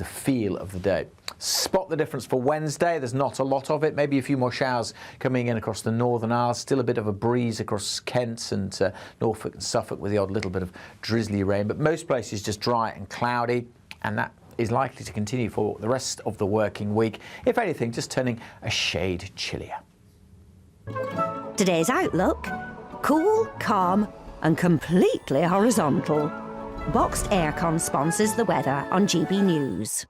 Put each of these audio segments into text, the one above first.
the feel of the day. Spot the difference for Wednesday. There's not a lot of it. Maybe a few more showers coming in across the Northern Isles. Still a bit of a breeze across Kent and Norfolk and Suffolk with the odd little bit of drizzly rain. But most places just dry and cloudy, and that is likely to continue for the rest of the working week. If anything, just turning a shade chillier. Today's outlook: cool, calm and completely horizontal. Boxed Aircon sponsors the weather on GB News.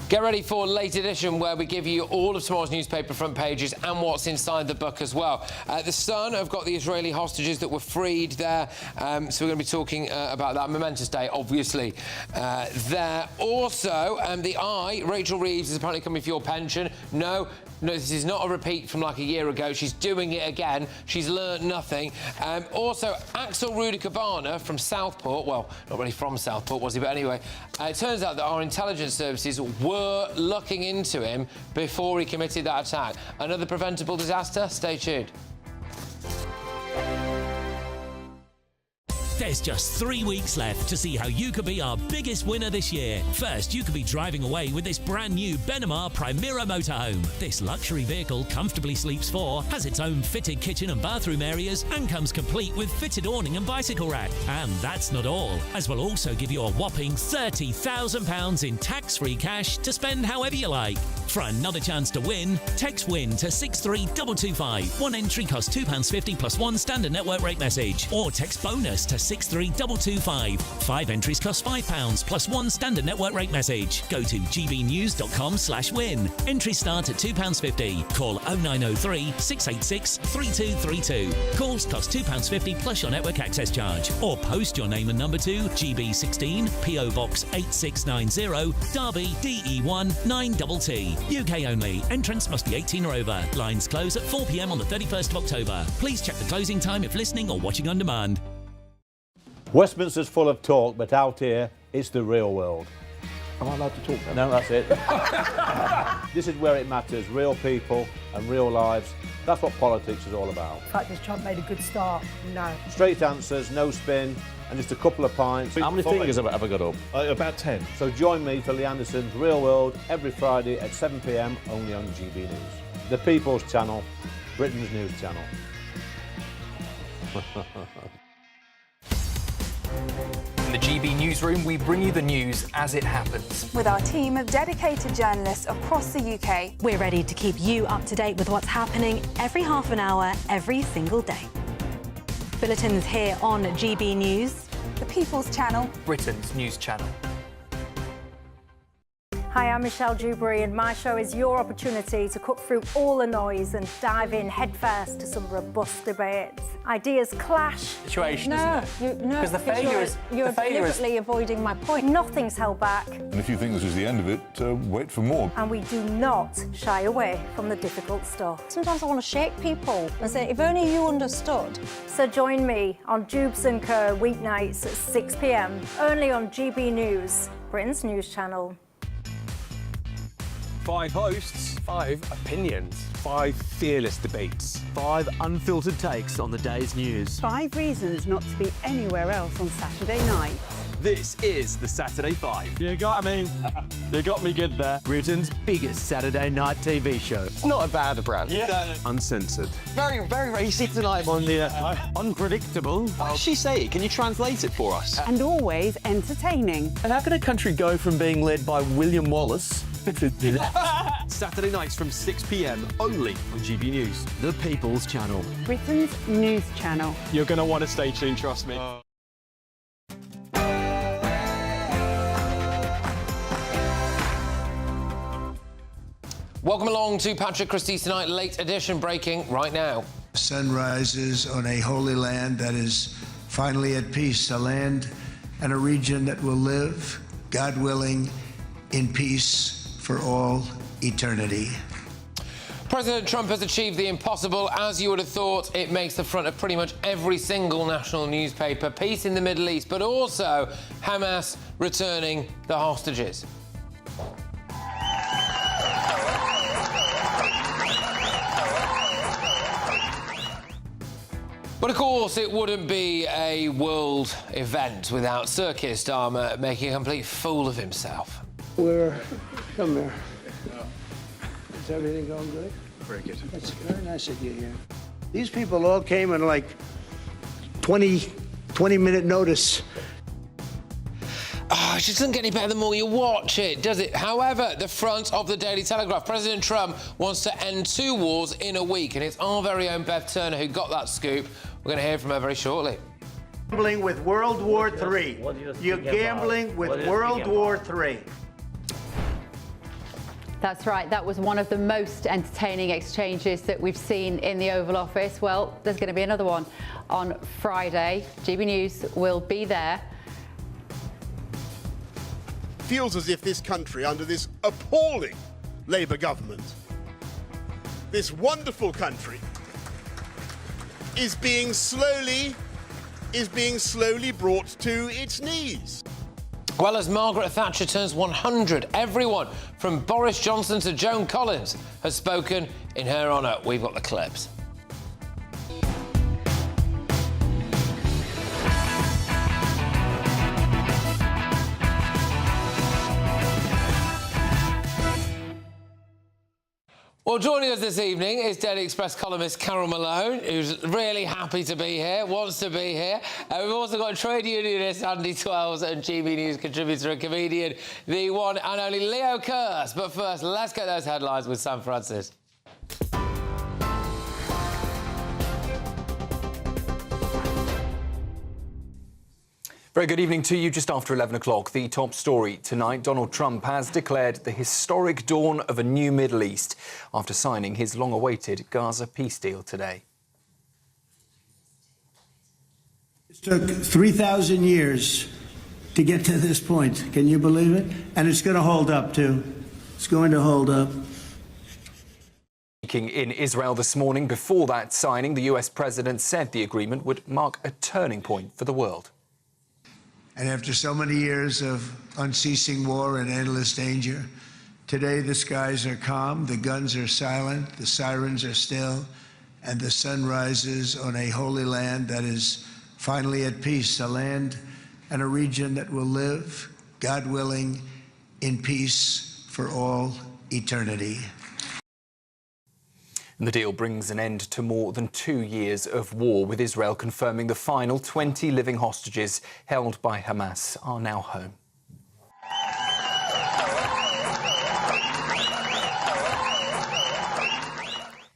Get ready for Late Edition, where we give you all of tomorrow's newspaper front pages and what's inside the book as well. The Sun have got the Israeli hostages that were freed there, so we're going to be talking about that. Momentous day, obviously, there. Also, the Eye, Rachel Reeves is apparently coming for your pension. No, this is not a repeat from like a year ago. She's doing it again. She's learnt nothing. Also, Axel Rudy Cabana from Southport, well, not really from Southport, was he? But anyway, it turns out that our intelligence services were looking into him before he committed that attack. Another preventable disaster? Stay tuned. There's just 3 weeks left to see how you could be our biggest winner this year. First, you could be driving away with this brand new Benamar Primera motorhome. This luxury vehicle comfortably sleeps 4, has its own fitted kitchen and bathroom areas, and comes complete with fitted awning and bicycle rack. And that's not all, as we'll also give you a whopping £30,000 in tax-free cash to spend however you like. For another chance to win, text WIN to 63225. One entry costs £2.50 plus one standard network rate message, or text BONUS to 63225. 5 entries cost £5 plus one standard network rate message. Go to gbnews.com/win. Entries start at £2.50. Call 0903 686 3232. Calls cost £2.50 plus your network access charge. Or post your name and number to GB16 PO Box 8690 Derby DE1 9TT. UK only. Entrance must be 18 or over. Lines close at 4 p.m. on the 31st of October. Please check the closing time if listening or watching on demand. Westminster's full of talk, but out here, it's the real world. Am I allowed to talk then? No, that's it. This is where it matters, real people and real lives. That's what politics is all about. In fact, has Trump made a good start? No. Straight answers, no spin, and just a couple of pints. How many fingers have I got up? About 10. So join me for Lee Anderson's Real World every Friday at 7 p.m. only on GB News. The People's Channel, Britain's news channel. In the GB Newsroom, we bring you the news as it happens. With our team of dedicated journalists across the UK. We're ready to keep you up to date with what's happening every half an hour, every single day. Bulletins here on GB News. The People's Channel. Britain's news channel. Hi, I'm Michelle Dewberry, and my show is your opportunity to cut through all the noise and dive in headfirst to some robust debates. Ideas clash. Situation, isn't it? Because the failure is... You're deliberately avoiding my point. Nothing's held back. And if you think this is the end of it, wait for more. And we do not shy away from the difficult stuff. Sometimes I want to shake people and say, if only you understood. So join me on Jubes & Kerr weeknights at 6 p.m, only on GB News, Britain's news channel. 5 hosts, 5 opinions, 5 fearless debates, 5 unfiltered takes on the day's news. 5 reasons not to be anywhere else on Saturday night. This is the Saturday 5. You got me good there. Britain's biggest Saturday night TV show. It's not a bad brand. Yeah. Uncensored. Very, very racist tonight. On the unpredictable. What did she say? Can you translate it for us? And always entertaining. And how can a country go from being led by William Wallace Saturday nights from 6 p.m. only on GB News, the People's Channel. Britain's news channel. You're going to want to stay tuned, trust me. Welcome along to Patrick Christys tonight, Late Edition breaking right now. Sun rises on a holy land that is finally at peace, a land and a region that will live, God willing, in peace for all eternity. President Trump has achieved the impossible. As you would have thought, it makes the front of pretty much every single national newspaper. Peace in the Middle East, but also Hamas returning the hostages. But of course, it wouldn't be a world event without Sir Keir Starmer making a complete fool of himself. Come here. Is everything going good? Very good. It's very nice of you here. These people all came in like 20-minute notice. Oh, it just doesn't get any better the more you watch it, does it? However, the front of the Daily Telegraph, President Trump wants to end 2 wars in a week, and it's our very own Bev Turner who got that scoop. We're going to hear from her very shortly. Gambling with World War III. You're gambling with World War III. That's right. That was one of the most entertaining exchanges that we've seen in the Oval Office. Well, there's going to be another one on Friday. GB News will be there. Feels as if this country, under this appalling Labour government, this wonderful country, is being slowly brought to its knees. Well, as Margaret Thatcher turns 100, everyone from Boris Johnson to Joan Collins has spoken in her honour. We've got the clips. Well, joining us this evening is Daily Express columnist Carol Malone, who's really happy to be here, wants to be here. We've also got trade unionist Andy Twells and GB News contributor and comedian, the one and only Leo Kearse. But first, let's get those headlines with Sam Francis. Very good evening to you. Just after 11 o'clock, the top story tonight. Donald Trump has declared the historic dawn of a new Middle East after signing his long-awaited Gaza peace deal today. It took 3,000 years to get to this point. Can you believe it? And it's going to hold up, too. It's going to hold up. Speaking in Israel this morning, before that signing, the US president said the agreement would mark a turning point for the world. And after so many years of unceasing war and endless danger, today the skies are calm, the guns are silent, the sirens are still, and the sun rises on a holy land that is finally at peace, a land and a region that will live, God willing, in peace for all eternity. And the deal brings an end to more than 2 years of war, with Israel confirming the final 20 living hostages held by Hamas are now home.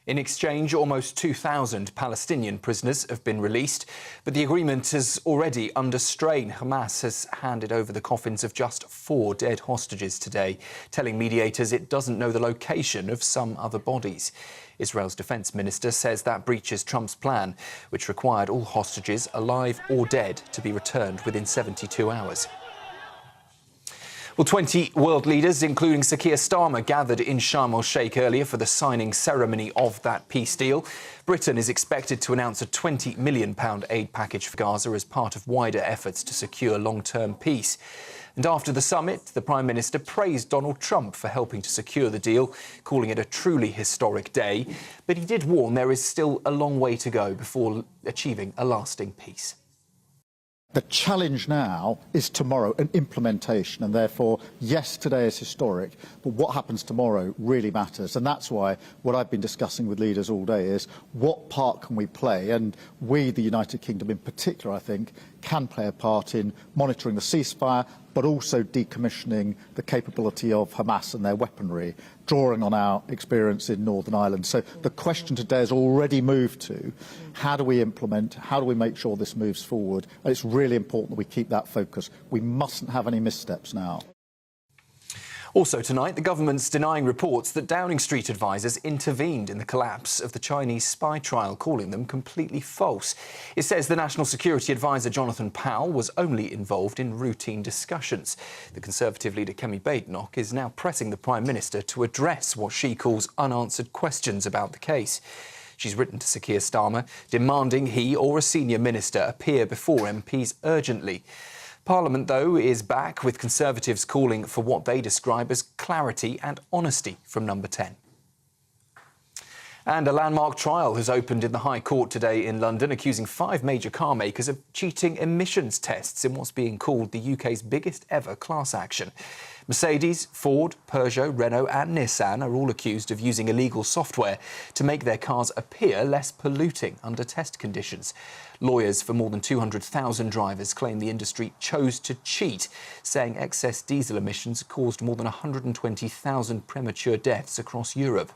In exchange, almost 2,000 Palestinian prisoners have been released, but the agreement is already under strain. Hamas has handed over the coffins of just 4 dead hostages today, telling mediators it doesn't know the location of some other bodies. Israel's defence minister says that breaches Trump's plan, which required all hostages, alive or dead, to be returned within 72 hours. Well, 20 world leaders, including Sir Keir Starmer, gathered in Sharm el-Sheikh earlier for the signing ceremony of that peace deal. Britain is expected to announce a £20 million aid package for Gaza as part of wider efforts to secure long-term peace. And after the summit, the Prime Minister praised Donald Trump for helping to secure the deal, calling it a truly historic day. But he did warn there is still a long way to go before achieving a lasting peace. The challenge now is tomorrow, an implementation, and therefore, yes, today is historic, but what happens tomorrow really matters. And that's why what I've been discussing with leaders all day is what part can we play? And we, the United Kingdom in particular, I think, can play a part in monitoring the ceasefire, but also decommissioning the capability of Hamas and their weaponry, drawing on our experience in Northern Ireland. So the question today has already moved to how do we implement, how do we make sure this moves forward? And it's really important that we keep that focus. We mustn't have any missteps now. Also tonight, the government's denying reports that Downing Street advisers intervened in the collapse of the Chinese spy trial, calling them completely false. It says the National Security Advisor Jonathan Powell was only involved in routine discussions. The Conservative leader Kemi Badenoch is now pressing the Prime Minister to address what she calls unanswered questions about the case. She's written to Sir Keir Starmer, demanding he or a senior minister appear before MPs urgently. Parliament, though, is back, with Conservatives calling for what they describe as clarity and honesty from Number 10. And a landmark trial has opened in the High Court today in London, accusing 5 major car makers of cheating emissions tests in what's being called the UK's biggest ever class action. Mercedes, Ford, Peugeot, Renault and Nissan are all accused of using illegal software to make their cars appear less polluting under test conditions. Lawyers for more than 200,000 drivers claim the industry chose to cheat, saying excess diesel emissions caused more than 120,000 premature deaths across Europe.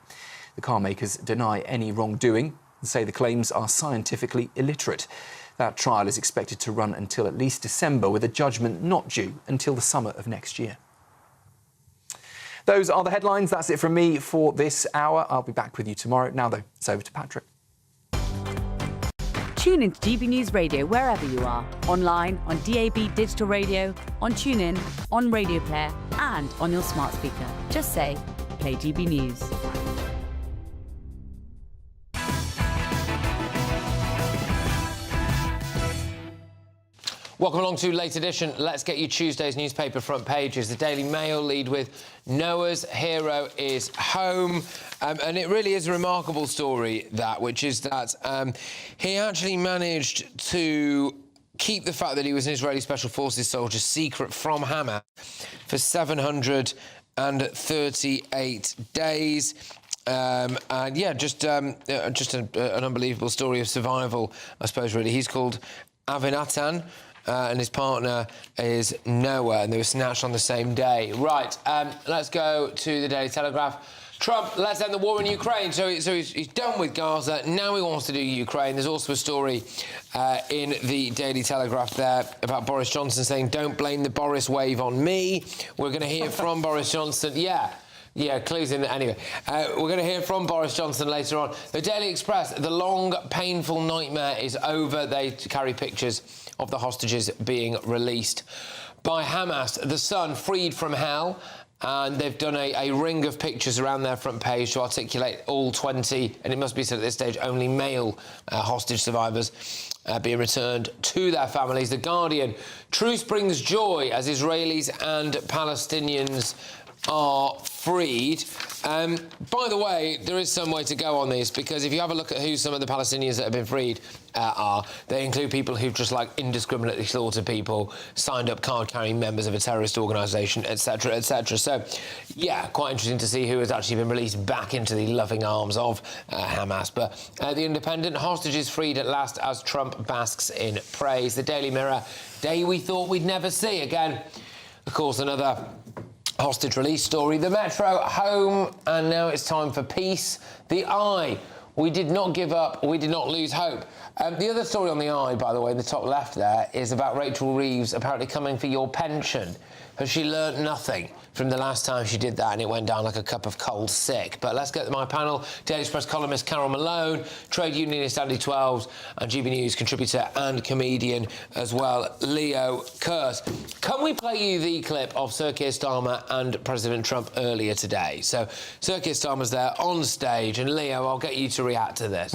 The car makers deny any wrongdoing and say the claims are scientifically illiterate. That trial is expected to run until at least December, with a judgment not due until the summer of next year. Those are the headlines. That's it from me for this hour. I'll be back with you tomorrow. Now, though, it's over to Patrick. Tune into GB News Radio wherever you are. Online, on DAB digital radio, on TuneIn, on Radio Player and on your smart speaker. Just say, play GB News. Welcome along to Late Edition. Let's get you Tuesday's newspaper front pages. The Daily Mail lead with Noah's hero is home. And it really is a remarkable story, that, which is that he actually managed to keep the fact that he was an Israeli Special Forces soldier secret from Hamas for 738 days. And yeah, just an unbelievable story of survival, I suppose, really. He's called Avinatan. And his partner is Noah, and they were snatched on the same day. Right, let's go to the Daily Telegraph. Trump, let's end the war in Ukraine. So he's done with Gaza. Now he wants to do Ukraine. There's also a story in the Daily Telegraph there about Boris Johnson saying, don't blame the Boris wave on me. We're going to hear from Boris Johnson. Yeah, clues in there. Anyway, we're going to hear from Boris Johnson later on. The Daily Express, the long, painful nightmare is over. They carry pictures of the hostages being released by Hamas. The Sun, freed from hell. And they've done a ring of pictures around their front page to articulate all 20, and it must be said at this stage, only male hostage survivors being returned to their families. The Guardian, truce brings joy as Israelis and Palestinians are freed. By the way, there is some way to go on this, because if you have a look at who some of the Palestinians that have been freed are, they include people who've just indiscriminately slaughtered people, signed up card-carrying members of a terrorist organisation, etc., etc. So, yeah, quite interesting to see who has actually been released back into the loving arms of Hamas. But the Independent, hostages freed at last as Trump basks in praise. The Daily Mirror, day we thought we'd never see again. Of course, another hostage release story. The Metro, home, and now it's time for peace. The Eye, we did not give up, we did not lose hope. The other story on The Eye, by the way, in the top left there, is about Rachel Reeves apparently coming for your pension. Has she learnt nothing from the last time she did that and it went down like a cup of cold sick? But let's get to my panel. Daily Express columnist Carol Malone, trade unionist Andy Twelves, and GB News contributor and comedian as well, Leo Kurz. Can we play you the clip of Sir Keir Starmer and President Trump earlier today? So Sir Keir Starmer's there on stage, and Leo, I'll get you to react to this.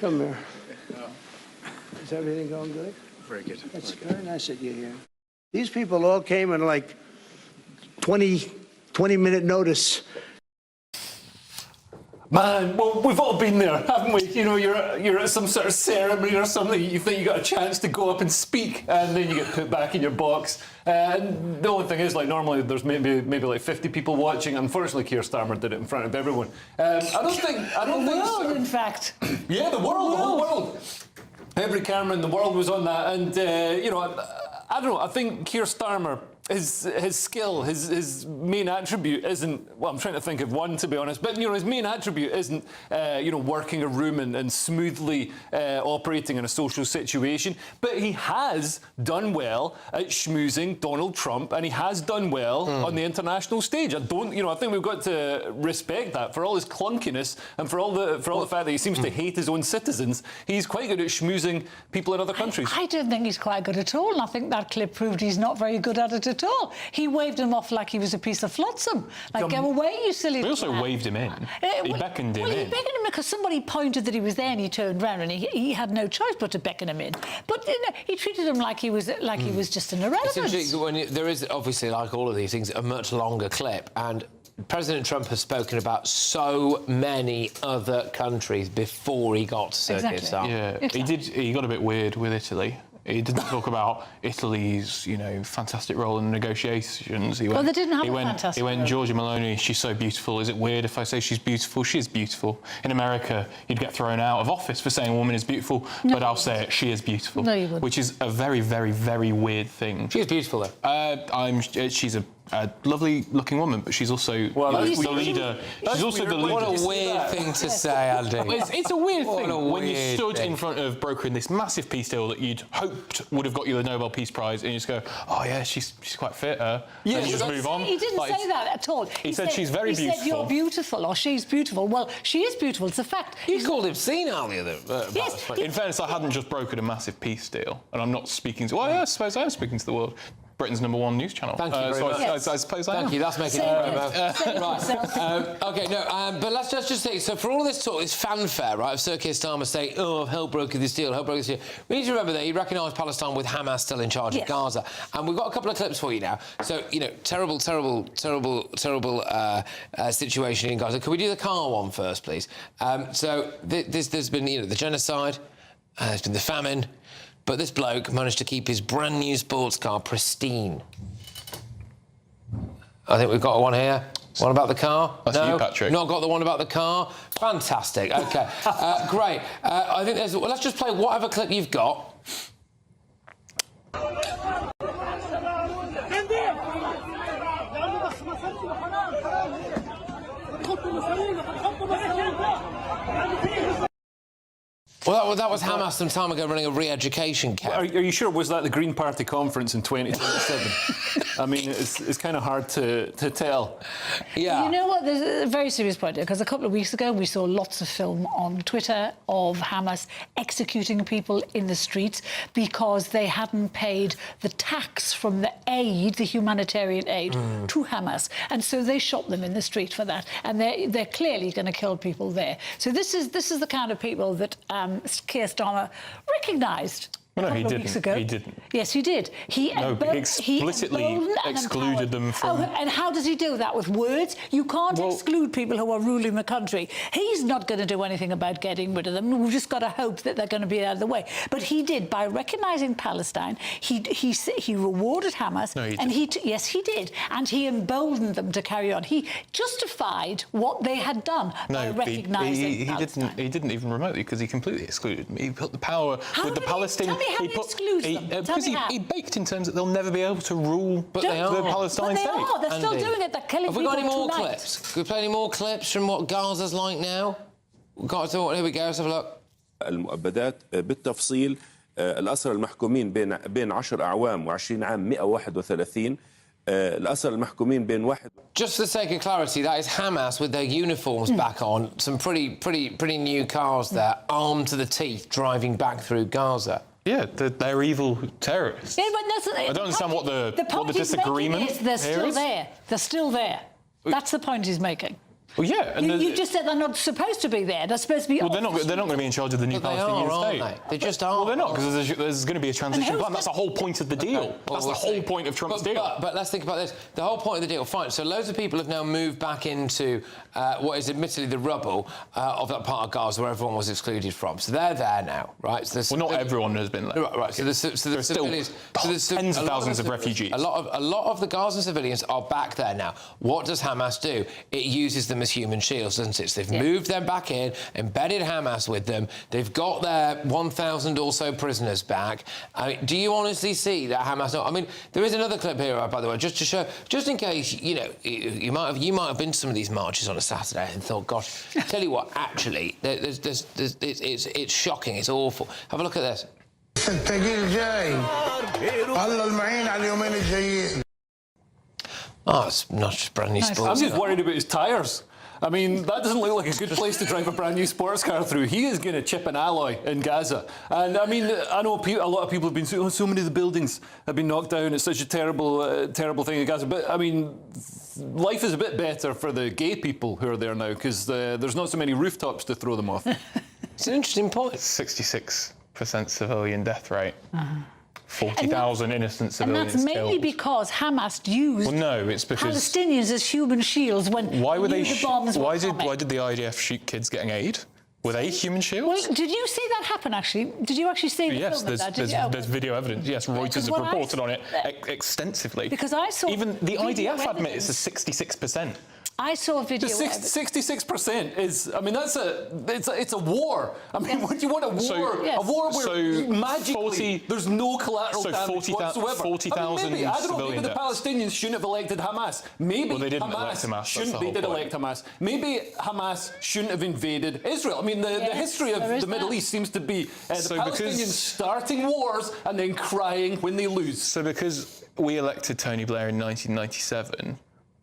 Come here. Is everything going good? Very good. It's very nice that you're here. These people all came in 20-minute notice. Man, well, we've all been there, haven't we? You know, you're at some sort of ceremony or something, you think you got a chance to go up and speak, and then you get put back in your box. And the only thing is, normally there's maybe 50 people watching. Unfortunately, Keir Starmer did it in front of everyone. I don't think. In fact. Yeah, the whole world. Every camera in the world was on that, and I don't know. I think Keir Starmer, his skill, his main attribute isn't. Well, I'm trying to think of one, to be honest. But his main attribute isn't working a room and smoothly operating in a social situation. But he has done well at schmoozing Donald Trump, and he has done well on the international stage. I think we've got to respect that for all his clunkiness and for all the fact that he seems to hate his own citizens. He's quite good at schmoozing people in other countries. I don't think he's quite good at all, and I think that clip proved he's not very good at it at all. He waved him off like he was a piece of flotsam. Go away, you silly... He also waved him in. He beckoned him in. He beckoned him because somebody pointed that he was there, and he turned round, and he had no choice but to beckon him in. But he treated him like he was just an irrelevance. There is obviously, like all of these things, a much longer clip, and President Trump has spoken about so many other countries before he got to Circuit Star. Yeah, he got a bit weird with Italy. He didn't talk about Italy's, fantastic role in negotiations. He went, they didn't have a fantastic He went, role. Giorgia Meloni, she's so beautiful. Is it weird if I say she's beautiful? She is beautiful. In America, you'd get thrown out of office for saying a woman is beautiful, but I'll say it, she is beautiful. No, you wouldn't. Which is a very, very, very weird thing. She's beautiful, though. She's a lovely-looking woman, but she's also the leader. She's also the leader. What a weird thing to say, Andy. It's a weird thing when you weird stood thing. in front of brokering this massive peace deal that you'd hoped would have got you the Nobel Peace Prize, and you just go, oh yeah, she's quite fit, and you just move on. He didn't say that at all. He said she's very beautiful. He said you're beautiful or she's beautiful. Well, she is beautiful. It's a fact. You called him senile the other. Yes. In fairness, I hadn't just brokered a massive peace deal, and I'm not speaking to. Well, yeah, I suppose I am speaking to the world. Britain's #1 news channel. Thank you very much. I suppose I am. Thank you. That's making it right. OK, no, but let's just say, so for all of this talk, this fanfare, right, of Sir Keir Starmer saying, oh, I've helped broker this deal, helped broker this deal, we need to remember that he recognised Palestine with Hamas still in charge of Gaza. And we've got a couple of clips for you now. So, terrible situation in Gaza. Can we do the car one first, please? So there's been, the genocide, there's been the famine, but this bloke managed to keep his brand new sports car pristine. I think we've got one here. One about the car? That's no, you, Patrick. Not got the one about the car? Fantastic. OK. Great. I think there's... Well, let's just play whatever clip you've got. Well, that was Hamas some time ago running a re-education camp. Are you sure? Was that the Green Party conference in 2027? I mean, it's kind of hard to tell. Yeah. You know what? There's a very serious point here, because a couple of weeks ago we saw lots of film on Twitter of Hamas executing people in the streets because they hadn't paid the tax from the aid, the humanitarian aid, to Hamas. And so they shot them in the street for that. And they're clearly going to kill people there. So this is the kind of people that Keir Starmer recognised. Well, no, he couple of weeks ago. He didn't. Yes, he did. He explicitly excluded them from... Oh, and how does he do that? With words? You can't exclude people who are ruling the country. He's not going to do anything about getting rid of them. We've just got to hope that they're going to be out of the way. But he did. By recognising Palestine, he rewarded Hamas. No, he and didn't. Yes, he did. And he emboldened them to carry on. He justified what they had done by recognising Palestine. He didn't even remotely, because he completely excluded them. He put the power with the Palestinians... Tell me how he excludes them. Because he baked in terms that they'll never be able to rule the Palestine state. But they are. They're still doing it. They're killing people tonight. Have we got any more clips? Can we play any more clips from what Gaza's like now? Here we go. Let's have a look. المؤبدات بالتفصيل الأسرى المحكومين بين 10 أعوام و20 عام 131 الأسرى المحكومين بين واحد. Just for the sake of clarity, that is Hamas with their uniforms back on, some pretty new cars there, armed to the teeth, driving back through Gaza. Yeah, they're evil terrorists. Yeah, but I don't understand what the disagreement is. They're still is. there. They're still there. That's the point he's making. Well, yeah, and you just said they're not supposed to be there. They're supposed to be. Well, they're not going to be in charge of the new Palestinian state. Aren't they? They just are. Well, they're not, because there's going to be a transition plan. That's the whole point of the deal. That's the whole point of Trump's deal. But let's think about this. The whole point of the deal, fine. So loads of people have now moved back into what is admittedly the rubble of that part of Gaza where everyone was excluded from. So they're there now, right? So not everyone has been there. Right. So there's civilians. There's tens of thousands of refugees. A lot of the Gazan civilians are back there now. What does Hamas do? It uses them as human shields, doesn't it? So they've moved them back in, embedded Hamas with them. They've got their 1,000 or so prisoners back. Do you honestly see that Hamas? I mean, there is another clip here, by the way, just to show, just in case you might have been to some of these marches on a Saturday and thought, gosh, tell you what, actually, it's shocking, it's awful. Have a look at this. Oh, it's not just brand new sports. I'm just worried about his tyres. I mean, that doesn't look like a good place to drive a brand new sports car through. He is going to chip an alloy in Gaza. And I mean, I know a lot of people have been saying, oh, so many of the buildings have been knocked down. It's such a terrible thing in Gaza. But I mean, life is a bit better for the gay people who are there now, because there's not so many rooftops to throw them off. It's an interesting point. 66% civilian death rate. 40,000 innocent And civilians that's mainly killed. because Hamas used Well, no, it's because Palestinians as human shields when why were they? the bombs were coming. Why did the IDF shoot kids getting aid? Were they human shields? Well, did you see that happen, actually? Did you actually see the Yes, film of that? there's video evidence. Yes, Reuters have what reported on it extensively. Because I saw even the video IDF admit evidence. it's a 66%. I saw a video. 66% is, I mean, it's a war. I mean, what do you want, a war? A war where magically there's no collateral damage whatsoever. 40,000 maybe, I don't know, maybe civilian the deaths. Palestinians shouldn't have elected Hamas. Maybe they didn't Hamas elect Hamas. shouldn't, they did elect Hamas. Maybe Hamas shouldn't have invaded Israel. I mean, the history of the Middle East seems to be the Palestinians starting wars and then crying when they lose. So because we elected Tony Blair in 1997,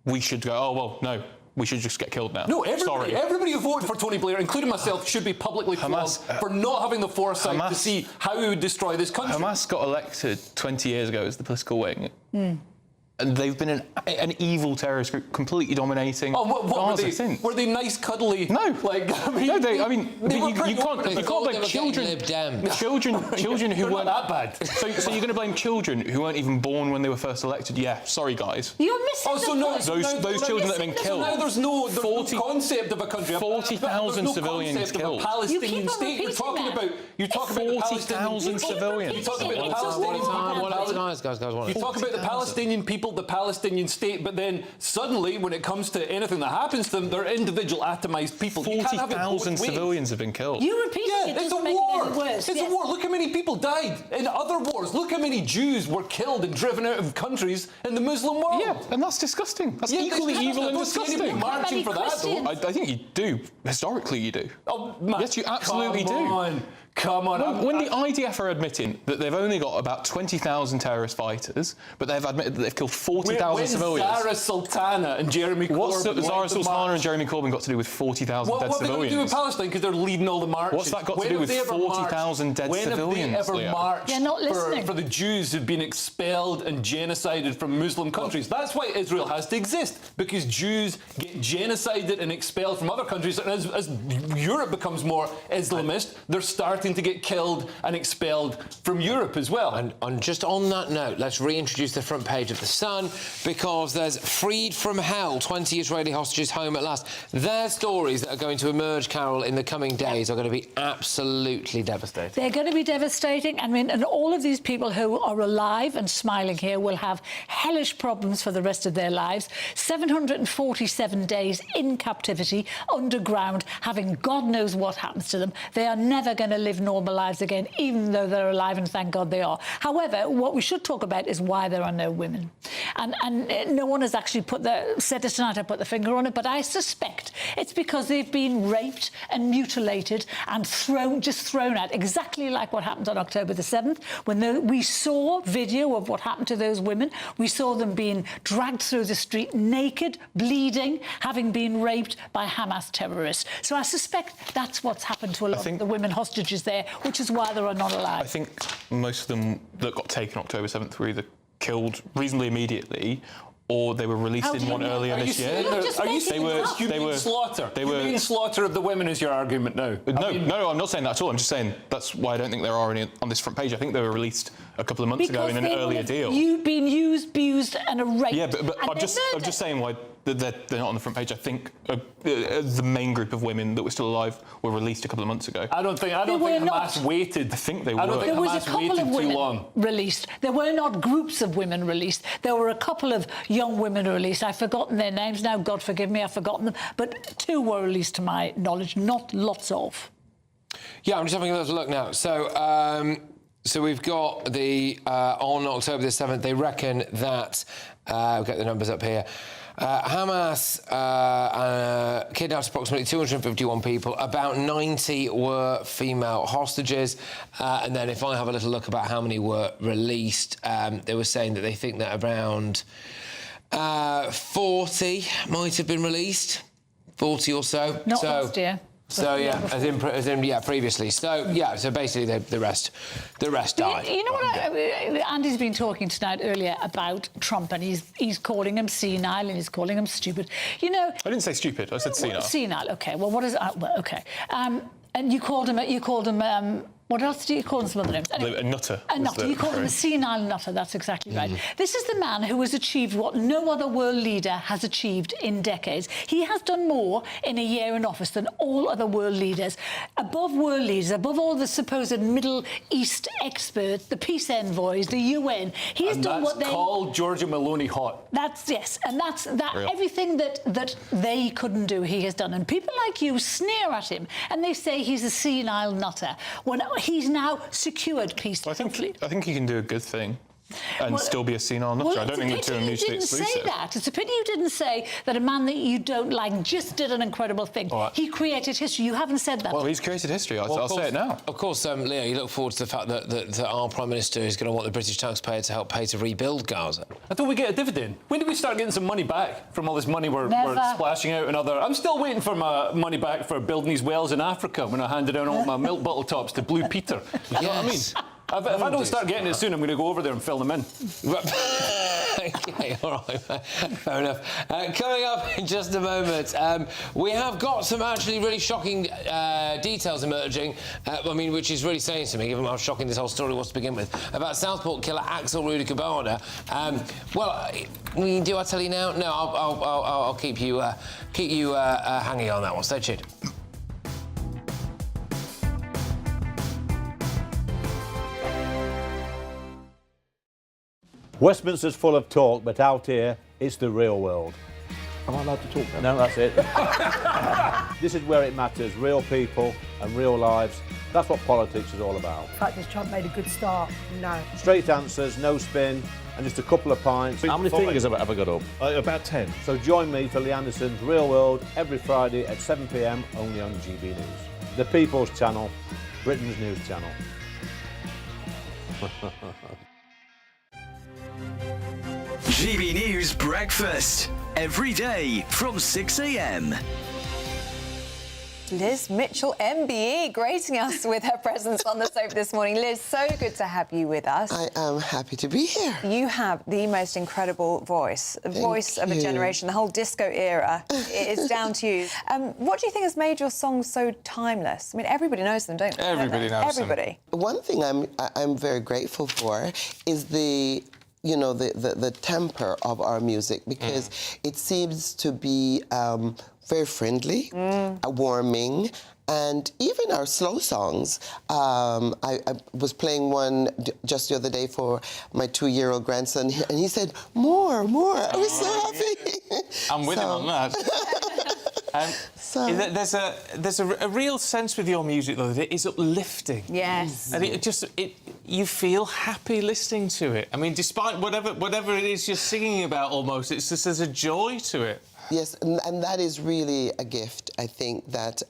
we should go, oh, well, no, we should just get killed now. No, everybody who voted for Tony Blair, including myself, should be publicly flogged for not having the foresight to see how he would destroy this country. Hamas got elected 20 years ago as the political wing. And they've been an evil terrorist group, completely dominating Gaza since. Were they nice, cuddly? No, like I mean, no, you can't blame children. Children who weren't that bad. So you're going to blame children who weren't even born when they were first elected? Yeah, sorry guys. You're missing those children that have been killed. Now there's no concept of a country. 40,000 civilians killed. A Palestinian state. You're talking about 40,000 civilians. You talk about the Palestinian people. You talk about the Palestinian people, the Palestinian state, but then suddenly, when it comes to anything that happens to them, they're individual atomized people. 40,000 civilians have been killed. You repeating it it's a war. It's a war. Look how many people died in other wars. Look how many Jews were killed and driven out of countries in the Muslim world. Yeah, and that's disgusting. That's equally evil and disgusting. Marching for that, though. I think you do. Historically, you do. Oh, yes, you absolutely do. Come on. When the IDF are admitting that they've only got about 20,000 terrorist fighters, but they've admitted that they've killed 40,000 civilians. Zara Sultana and Jeremy Corbyn. What's Zara Sultana and Jeremy Corbyn got to do with 40,000 dead civilians? What are they going to do with Palestine? Because they're leading all the marches. What's that got to do with 40,000 dead civilians? When have they ever marched You're not listening. for the Jews who've been expelled and genocided from Muslim countries? That's why Israel has to exist, because Jews get genocided and expelled from other countries, and as Europe becomes more Islamist, they're starting to get killed and expelled from Europe as well. And just on that note, let's reintroduce the front page of The Sun, because there's freed from hell, 20 Israeli hostages home at last. Their stories that are going to emerge, Carol, in the coming days are going to be absolutely devastating. They're going to be devastating. I mean, and all of these people who are alive and smiling here will have hellish problems for the rest of their lives. 747 days in captivity, underground, having God knows what happens to them. They are never going to live normal lives again, even though they're alive, and thank God they are. However, what we should talk about is why there are no women. And no one has actually said it tonight, I put the finger on it, but I suspect it's because they've been raped and mutilated and thrown out, exactly like what happened on October the 7th, when we saw video of what happened to those women. We saw them being dragged through the street naked, bleeding, having been raped by Hamas terrorists. So I suspect that's what's happened to a lot of the women hostages there, which is why they are not alive. I think most of them that got taken October 7th were either killed reasonably immediately, or they were released in one earlier this year. Humane slaughter of the women is your argument now? No, I'm not saying that at all. I'm just saying that's why I don't think there are any on this front page. I think they were released a couple of months ago in an earlier deal. You've been used, abused and raped. Yeah, but I'm just saying why they're not on the front page. I think the main group of women that were still alive were released a couple of months ago. I don't think Hamas waited. I think they were. There was a couple of women released. There were not groups of women released. There were a couple of young women released. I've forgotten their names now. God forgive me, I've forgotten them. But 2 were released to my knowledge, not lots of. Yeah, I'm just having a little look now. So we've got on October the 7th, they reckon that, we'll get the numbers up here, Hamas kidnapped approximately 251 people. About 90 were female hostages. And then if I have a little look about how many were released, they were saying that they think that around 40 might have been released. 40 or so. Not last year. So yeah, as in previously. So yeah, so basically the rest died. You know what? Andy's been talking tonight earlier about Trump, and he's calling him senile and he's calling him stupid. You know, I didn't say stupid. I said senile. Senile. Okay. Well, what is? Well, okay. And you called him What else do you call them? Some other names? Anyway, A nutter. A nutter. You call him a senile nutter. That's exactly right. This is the man who has achieved what no other world leader has achieved in decades. He has done more in a year in office than all other world leaders. Above world leaders, above all the supposed Middle East experts, the peace envoys, the UN. He has done what they called Giorgia Meloni hot. That's yes, and that's that. Real. Everything that they couldn't do, he has done. And people like you sneer at him, and they say he's a senile nutter. When he's now secured peace. I think he can do a good thing and still be a senile nutter. I don't think the two are mutually exclusive. Say that. It's a pity you didn't say that a man that you don't like just did an incredible thing. Right. He created history. You haven't said that. Well, he's created history. I'll say it now. Of course, Leo, you look forward to the fact that our Prime Minister is going to want the British taxpayer to help pay to rebuild Gaza. I thought we get a dividend. When do we start getting some money back from all this money we're splashing out and other... I'm still waiting for my money back for building these wells in Africa when I handed down all my milk bottle tops to Blue Peter. You know what I mean? If I don't start getting it soon, I'm going to go over there and fill them in. OK, all right, fair enough. Coming up in just a moment, we have got some actually really shocking details emerging, I mean, which is really saying something, given how shocking this whole story was to begin with, about Southport killer Axel Rudy Cabana. Well, do I tell you now? No, I'll keep you hanging on that one. Stay tuned. Westminster's full of talk, but out here, it's the real world. Am I allowed to talk now? No, that's it. This is where it matters. Real people and real lives. That's what politics is all about. In fact, this Trump made a good start. No. Straight answers, no spin, and just a couple of pints. How many fingers have I ever got up? About 10. So join me for Lee Anderson's Real World every Friday at 7 p.m, only on GB News. The People's Channel, Britain's news channel. GB News Breakfast, every day from 6 a.m. Liz Mitchell, MBE, gracing us with her presence on the sofa this morning. Liz, so good to have you with us. I am happy to be here. You have the most incredible voice, the voice of a generation, the whole disco era. It is down to you. What do you think has made your songs so timeless? I mean, everybody knows them, don't they? Everybody knows them. Everybody. One thing I'm very grateful for is the temper of our music, because it seems to be very friendly, warming, and even our slow songs. I was playing one just the other day for my 2-year-old grandson, and he said, more. I was so happy. I'm with him on that. There's a real sense with your music, though, that it is uplifting. Yes. And you feel happy listening to it. I mean, despite whatever it is you're singing about, almost, it's just there's a joy to it. Yes, and that is really a gift, I think, that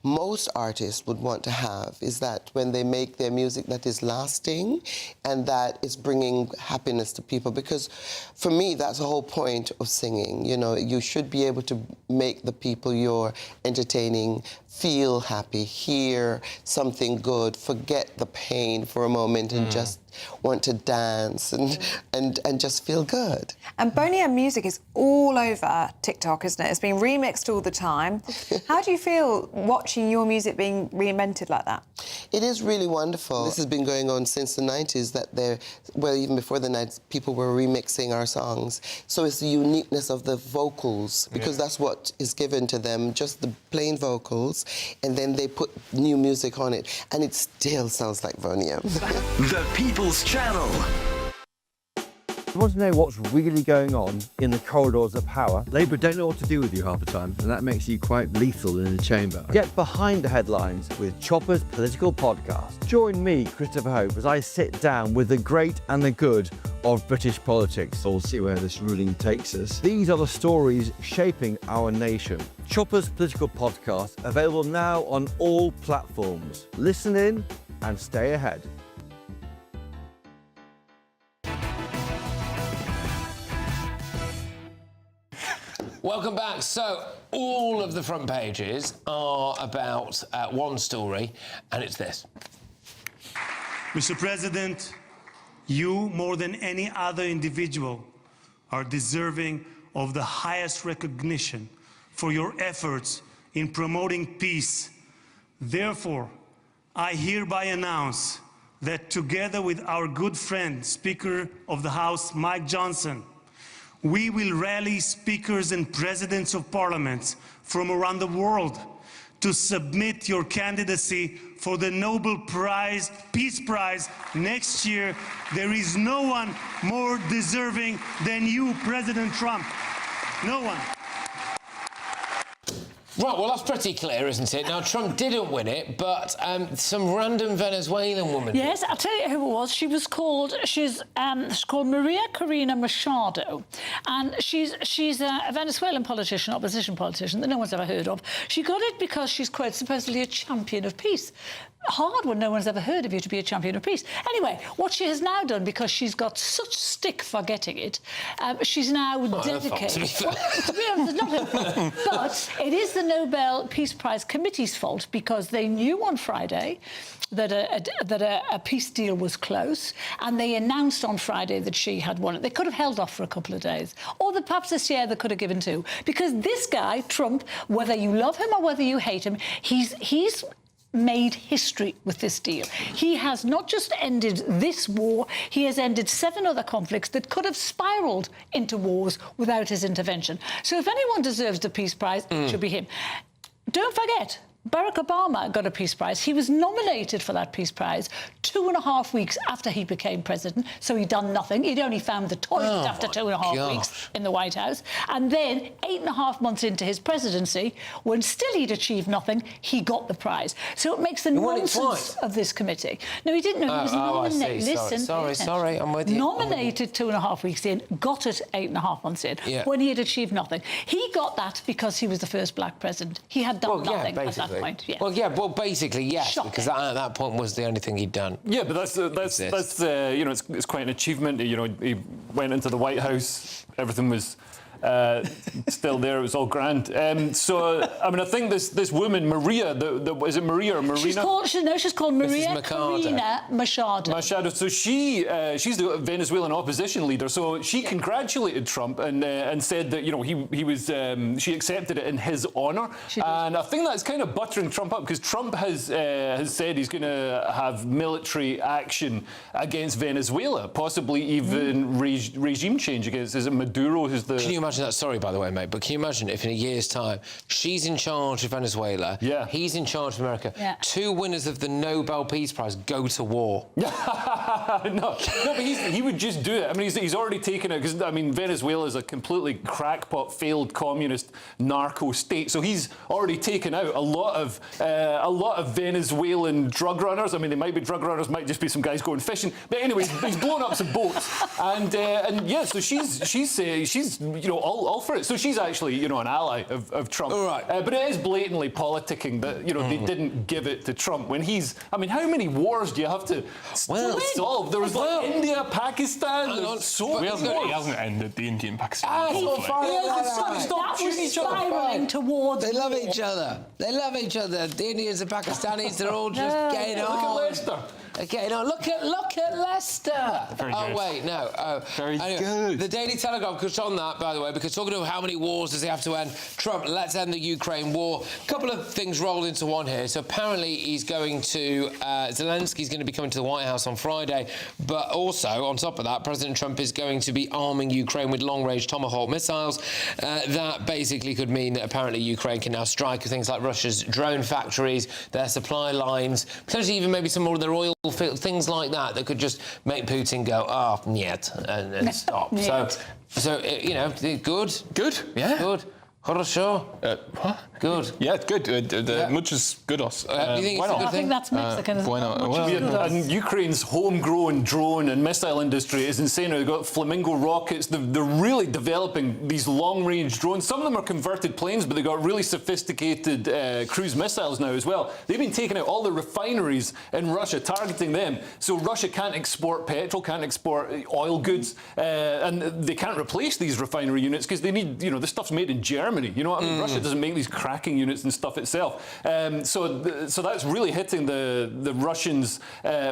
most artists would want to have, is that when they make their music that is lasting and that is bringing happiness to people. Because for me, that's the whole point of singing. You know, you should be able to make the people you're entertaining feel happy, hear something good, forget the pain for a moment and just want to dance and just feel good. And Boney M music is all over TikTok, isn't it? It's being remixed all the time. How do you feel watching your music being reinvented like that? It is really wonderful. This has been going on since the 90s, even before the 90s, people were remixing our songs. So it's the uniqueness of the vocals, because that's what is given to them, just the plain vocals, and then they put new music on it, and it still sounds like Boney M. The People's Channel. You want to know what's really going on in the corridors of power? Labour don't know what to do with you half the time, and that makes you quite lethal in the chamber. Get behind the headlines with Chopper's Political Podcast. Join me, Christopher Hope, as I sit down with the great and the good of British politics. We'll see where this ruling takes us. These are the stories shaping our nation. Chopper's Political Podcast, available now on all platforms. Listen in and stay ahead. Welcome back. So, all of the front pages are about one story, and it's this. Mr. President, you, more than any other individual, are deserving of the highest recognition for your efforts in promoting peace. Therefore, I hereby announce that together with our good friend, Speaker of the House, Mike Johnson, we will rally speakers and presidents of parliaments from around the world to submit your candidacy for the Nobel Prize, Peace Prize next year. There is no one more deserving than you, President Trump. No one. Right, well, that's pretty clear, isn't it? Now, Trump didn't win it, but some random Venezuelan woman. Yes, I'll tell you who it was. She's called Maria Corina Machado, and she's a Venezuelan politician, opposition politician that no one's ever heard of. She got it because she's quite supposedly a champion of peace. Hard when no one's ever heard of you to be a champion of peace. Anyway, what she has now done, because she's got such stick for getting it, she's now dedicated... To be honest, it's not her fault. But it is the Nobel Peace Prize Committee's fault, because they knew on Friday that a peace deal was close, and they announced on Friday that she had won it. They could have held off for a couple of days, or perhaps this year they could have given two, because this guy, Trump, whether you love him or whether you hate him, he's made history with this deal. He has not just ended this war, he has ended 7 other conflicts that could have spiralled into wars without his intervention. So if anyone deserves the Peace Prize, it should be him. Don't forget, Barack Obama got a Peace Prize. He was nominated for that Peace Prize 2.5 weeks after he became president, so he'd done nothing. He'd only found the toilet after 2.5 weeks in the White House. And then, 8.5 months into his presidency, when still he'd achieved nothing, he got the prize. So it makes the nonsense of this committee. No, he didn't know. He was nominated. Listen, sorry, I'm with you. Nominated 2.5 weeks in, got it 8.5 months in, when he had achieved nothing. He got that because he was the first black president. He had done nothing at that point. Yeah. Well, basically, yes, because at that point was the only thing he'd done. Yeah, but that's you know, it's quite an achievement. You know, he went into the White House, everything was still there. It was all grand. So, I mean, I think this woman, Maria, is it Maria or Marina? She's called Maria Corina Machado. Machado. So she's the Venezuelan opposition leader. So she congratulated Trump and said that, you know, he was she accepted it in his honour. And I think that's kind of buttering Trump up, because Trump has said he's going to have military action against Venezuela, possibly even regime change against. Is it Maduro who's the? Can you imagine that? Sorry, by the way, mate, but can you imagine if in a year's time she's in charge of Venezuela, he's in charge of America, 2 winners of the Nobel Peace Prize go to war? no, but he would just do it. I mean, he's already taken it, because I mean, Venezuela is a completely crackpot, failed communist narco state. So he's already taken out a lot of Venezuelan drug runners. I mean, they might be drug runners, might just be some guys going fishing. But anyway, he's blown up some boats, and yeah, so she's you know, all for it. So she's actually, you know, an ally of Trump. All right. But it is blatantly politicking that, you know, they didn't give it to Trump when he's... I mean, how many wars do you have to solve? There was like India, Pakistan... So he hasn't ended the Indian-Pakistan conflict. That was spiralling towards... They love each other. They love each other. The Indians and Pakistanis, they're all just getting on. Look at Leicester. Okay, now look at Leicester. Very good. Wait, no. Very good. The Daily Telegraph goes on that, by the way, because talking about how many wars does he have to end? Trump, let's end the Ukraine war. A couple of things rolled into one here. So apparently he's going to... Zelensky's going to be coming to the White House on Friday, but also, on top of that, President Trump is going to be arming Ukraine with long-range Tomahawk missiles. That basically could mean that apparently Ukraine can now strike things like Russia's drone factories, their supply lines, potentially even maybe some more of their oil field, things like that could just make Putin go, niet, and stop. So you know, good, yeah, good. Хорошо. What? Good. Yeah, good. Muchos goodos. You think it's a good thing? I think that's Mexican. And Ukraine's homegrown drone and missile industry is insane. They've got Flamingo rockets. They're really developing these long-range drones. Some of them are converted planes, but they've got really sophisticated cruise missiles now as well. They've been taking out all the refineries in Russia, targeting them. So Russia can't export petrol, can't export oil goods, and they can't replace these refinery units because they need, you know, the stuff's made in Germany. You know what I mean? Russia doesn't make these cracking units and stuff itself. So that's really hitting the Russians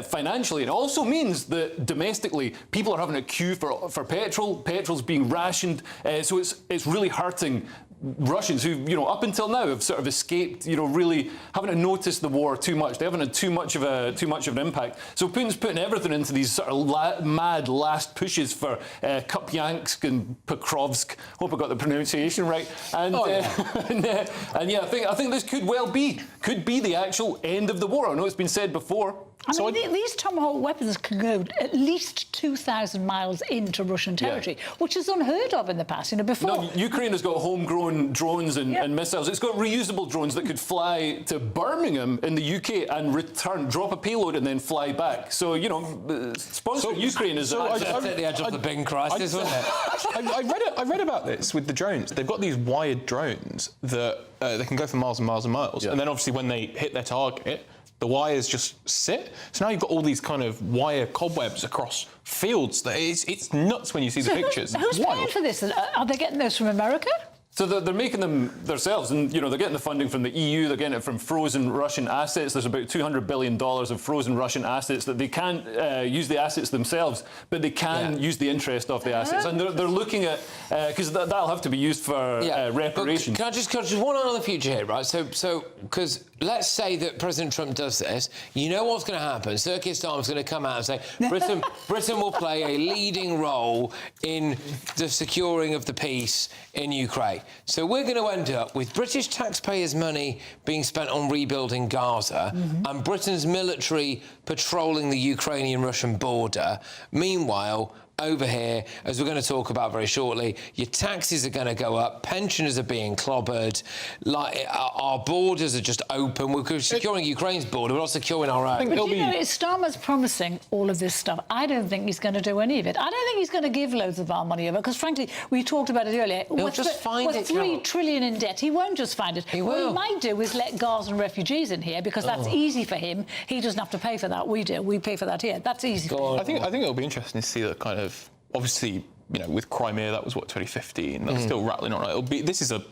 financially. It also means that domestically, people are having a queue for petrol. Petrol's being rationed. So it's really hurting Russians who, you know, up until now have sort of escaped, you know, really haven't noticed the war too much. They haven't had too much of an impact. So Putin's putting everything into these sort of mad last pushes for Kupiansk and Pokrovsk. Hope I got the pronunciation right. And, and yeah, I think this could well be the actual end of the war. I know it's been said before. I mean, these Tomahawk weapons can go at least 2,000 miles into Russian territory, which is unheard of in the past. You know, before. No, Ukraine has got homegrown drones and missiles. It's got reusable drones that could fly to Birmingham in the UK and return, drop a payload, and then fly back. So, you know, sponsor Ukraine is at the edge of the Bing crisis, wasn't it? I read about this with the drones. They've got these wired drones that they can go for miles and miles and miles, and then obviously when they hit their target, the wires just sit. So now you've got all these kind of wire cobwebs across fields. It's nuts when you see the pictures. Who's paying for this? Are they getting those from America? So they're making them themselves, and you know they're getting the funding from the EU. They're getting it from frozen Russian assets. There's about $200 billion of frozen Russian assets that they can't use the assets themselves, but they can use the interest of the assets. And they're looking at because that'll have to be used for reparations. Can I just one on the future here, right? So because let's say that President Trump does this, you know what's going to happen? Sir Keir Starmer's going to come out and say Britain will play a leading role in the securing of the peace in Ukraine. So we're going to end up with British taxpayers' money being spent on rebuilding Gaza and Britain's military patrolling the Ukrainian-Russian border. Meanwhile, over here, as we're going to talk about very shortly, your taxes are going to go up, pensioners are being clobbered, like our borders are just open. We're securing Ukraine's border, we're not securing our own. But you know, Starmer's promising all of this stuff. I don't think he's going to do any of it. I don't think he's going to give loads of our money over, because frankly, we talked about it earlier. He'll just find it. $3 trillion in debt. He won't just find it. He will. What he might do is let Gazan refugees in here, because that's easy for him. He doesn't have to pay for that. We do. We pay for that here. That's easy for him. I think it'll be interesting to see that kind of. Obviously, you know, with Crimea, that was, 2015. That's still rattling on. This is a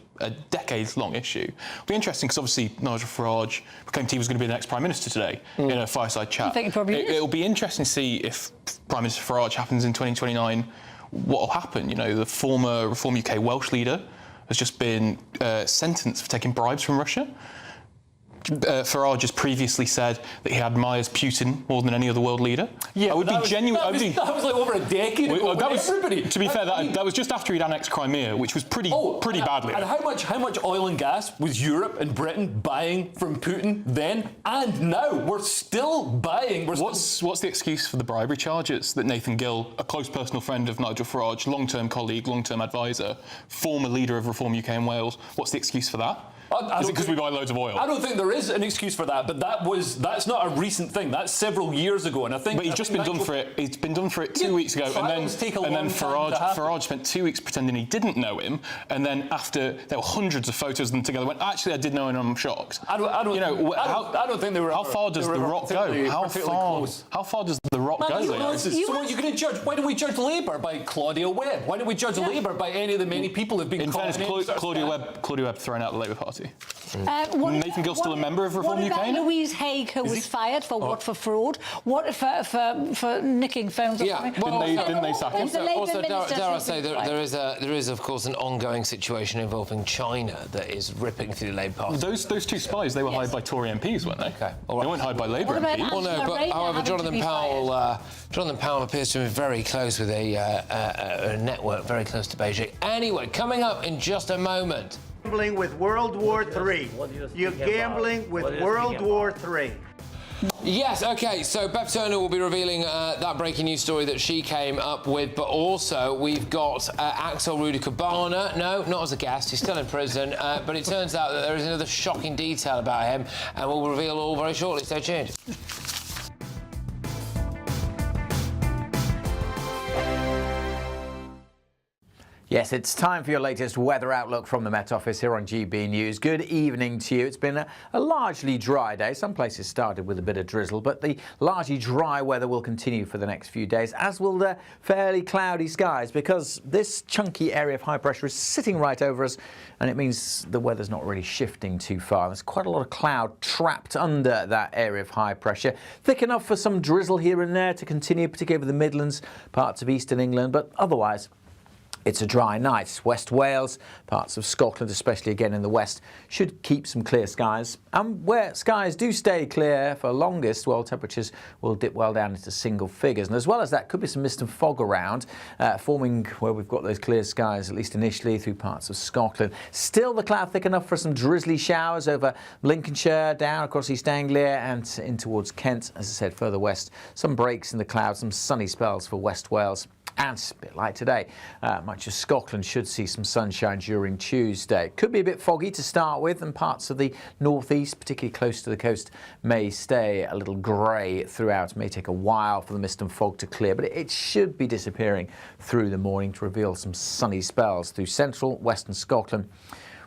decades-long issue. It'll be interesting because, obviously, Nigel Farage proclaimed he was going to be the next Prime Minister today in a fireside chat. I think it probably is. It'll be interesting to see if Prime Minister Farage happens in 2029, what will happen. You know, the former Reform UK Welsh leader has just been sentenced for taking bribes from Russia. Farage has previously said that he admires Putin more than any other world leader. Yeah, I would be genuine. That was like over a decade ago. To be fair, that was just after he'd annexed Crimea, which was pretty badly. And how much oil and gas was Europe and Britain buying from Putin then and now? We're still buying. What's the excuse for the bribery charges that Nathan Gill, a close personal friend of Nigel Farage, long-term colleague, long-term advisor, former leader of Reform UK and Wales, what's the excuse for that? Is it because we buy loads of oil? I don't think there is an excuse for that, but that's not a recent thing. That's several years ago, and I think. But he's just been done for it. He's been done for it 2 weeks ago, and then Farage spent 2 weeks pretending he didn't know him, and then after there were hundreds of photos of them together, went actually I did know him. I'm shocked. I don't think they were. How far does the Rock go? How far does the Rock go? So what you're going to judge? Why don't we judge Labour by Claudia Webb? Why don't we judge Labour by any of the many people who've been? In fairness, Claudia Webb thrown out the Labour Party. Nathan Gill's still a member of Reform UK? What about Louise Haig, who was fired for what? For fraud? What for nicking phones? Yeah, didn't they sack him? Also, dare I say there is of course an ongoing situation involving China that is ripping through the Labour Party. Those two spies, they were hired by Tory MPs, weren't they? Okay, They weren't hired by Labour MPs. Well, no, but however, Jonathan Powell appears to be very close with a network very close to Beijing. Anyway, coming up in just a moment. Gambling with World War III. You're gambling with World War III. Yes, OK, so Bev Turner will be revealing that breaking news story that she came up with, but also we've got Axel Rudiker-Barner. No, not as a guest, he's still in prison, but it turns out that there is another shocking detail about him, and we'll reveal all very shortly. Stay tuned. Yes, it's time for your latest weather outlook from the Met Office here on GB News. Good evening to you. It's been a largely dry day. Some places started with a bit of drizzle, but the largely dry weather will continue for the next few days, as will the fairly cloudy skies, because this chunky area of high pressure is sitting right over us, and it means the weather's not really shifting too far. There's quite a lot of cloud trapped under that area of high pressure. Thick enough for some drizzle here and there to continue, particularly over the Midlands, parts of eastern England, but otherwise It's a dry night. West Wales, parts of Scotland, especially again in the west, should keep some clear skies. And where skies do stay clear for longest, well, temperatures will dip well down into single figures. And as well as that, could be some mist and fog around, forming where we've got those clear skies, at least initially, through parts of Scotland. Still the cloud thick enough for some drizzly showers over Lincolnshire, down across East Anglia and in towards Kent. As I said, further west, some breaks in the clouds, some sunny spells for West Wales. And a bit like today, much of Scotland should see some sunshine during Tuesday. Could be a bit foggy to start with, and parts of the northeast, particularly close to the coast, may stay a little grey throughout. It may take a while for the mist and fog to clear, but it should be disappearing through the morning to reveal some sunny spells through central, western Scotland.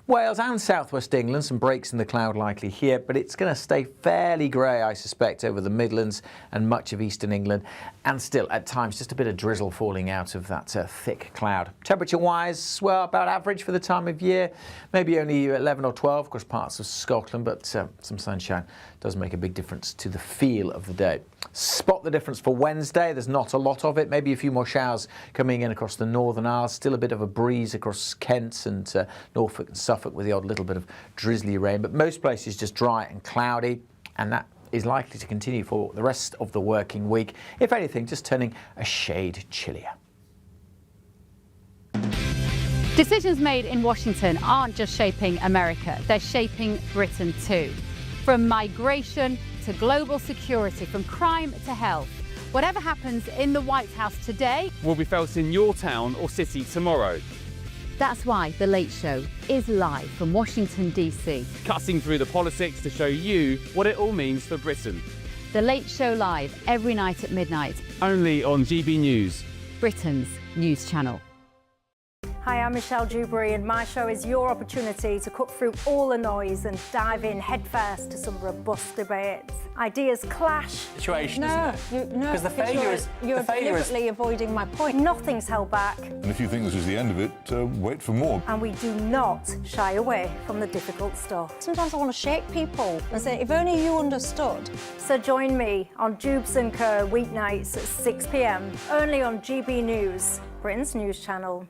Wales and southwest England, some breaks in the cloud likely here, but it's going to stay fairly grey, I suspect, over the Midlands and much of eastern England, and still at times just a bit of drizzle falling out of that thick cloud. Temperature-wise, well, about average for the time of year, maybe only 11 or 12 across parts of Scotland, but some sunshine does make a big difference to the feel of the day. Spot the difference for Wednesday. There's not a lot of it, maybe a few more showers coming in across the Northern Isles, still a bit of a breeze across Kent and Norfolk and Suffolk with the odd little bit of drizzly rain, but most places just dry and cloudy, and that is likely to continue for the rest of the working week. If anything, just turning a shade chillier. Decisions made in Washington aren't just shaping America, they're shaping Britain too. From migration to global security, from crime to health. Whatever happens in the White House today will be felt in your town or city tomorrow. That's why The Late Show is live from Washington, DC. Cutting through the politics to show you what it all means for Britain. The Late Show live every night at midnight. Only on GB News, Britain's news channel. Hi, I'm Michelle Dewberry, and my show is your opportunity to cut through all the noise and dive in headfirst to some robust debates. Ideas clash. Situation, no, isn't it? No, because the failure is you're deliberately avoiding my point. Nothing's held back. And if you think this is the end of it, wait for more. And we do not shy away from the difficult stuff. Sometimes I want to shake people and say, if only you understood. So join me on Jubes and Co weeknights at 6 p.m. only on GB News, Britain's news channel.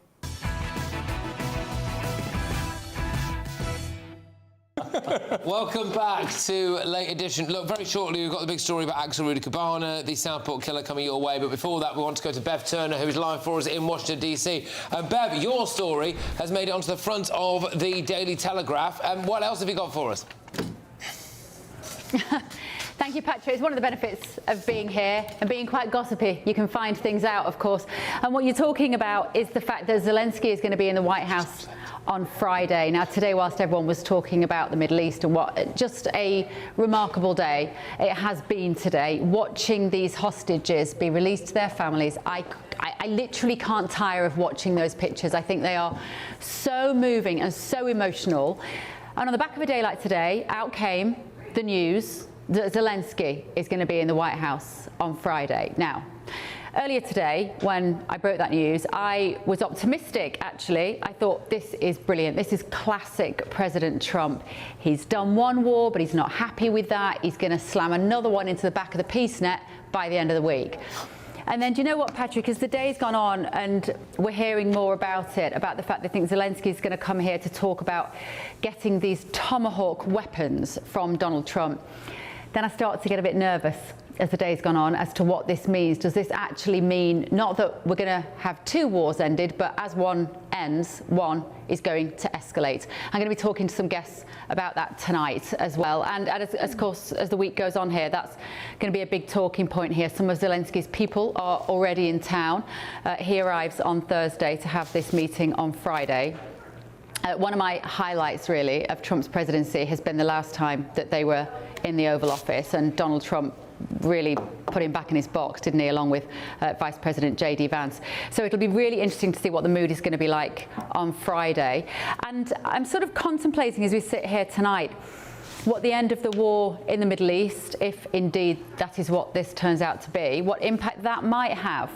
Welcome back to Late Edition. Look, very shortly, we've got the big story about Axel Rudy Cabana, the Southport killer, coming your way. But before that, we want to go to Bev Turner, who's live for us in Washington, D.C. Bev, your story has made it onto the front of the Daily Telegraph. What else have you got for us? Thank you, Patrick. It's one of the benefits of being here and being quite gossipy. You can find things out, of course. And what you're talking about is the fact that Zelensky is going to be in the White House on Friday. Now, today, whilst everyone was talking about the Middle East and what just a remarkable day it has been today, watching these hostages be released to their families, I literally can't tire of watching those pictures. I think they are so moving and so emotional. And on the back of a day like today, out came the news that Zelensky is going to be in the White House on Friday. Now, earlier today, when I broke that news, I was optimistic, actually. I thought, this is brilliant. This is classic President Trump. He's done one war, but he's not happy with that. He's going to slam another one into the back of the peace net by the end of the week. And then, do you know what, Patrick, as the day's gone on and we're hearing more about it, about the fact they think Zelensky's going to come here to talk about getting these Tomahawk weapons from Donald Trump, then I start to get a bit nervous as the day's gone on as to what this means. Does this actually mean not that we're going to have two wars ended, but as one ends, one is going to escalate? I'm going to be talking to some guests about that tonight as well. And of course, as the week goes on here, that's going to be a big talking point here. Some of Zelensky's people are already in town. He arrives on Thursday to have this meeting on Friday. One of my highlights, really, of Trump's presidency has been the last time that they were in the Oval Office, and Donald Trump really put him back in his box, didn't he, along with Vice President J.D. Vance. So it'll be really interesting to see what the mood is going to be like on Friday. And I'm sort of contemplating, as we sit here tonight, what the end of the war in the Middle East, if indeed that is what this turns out to be, what impact that might have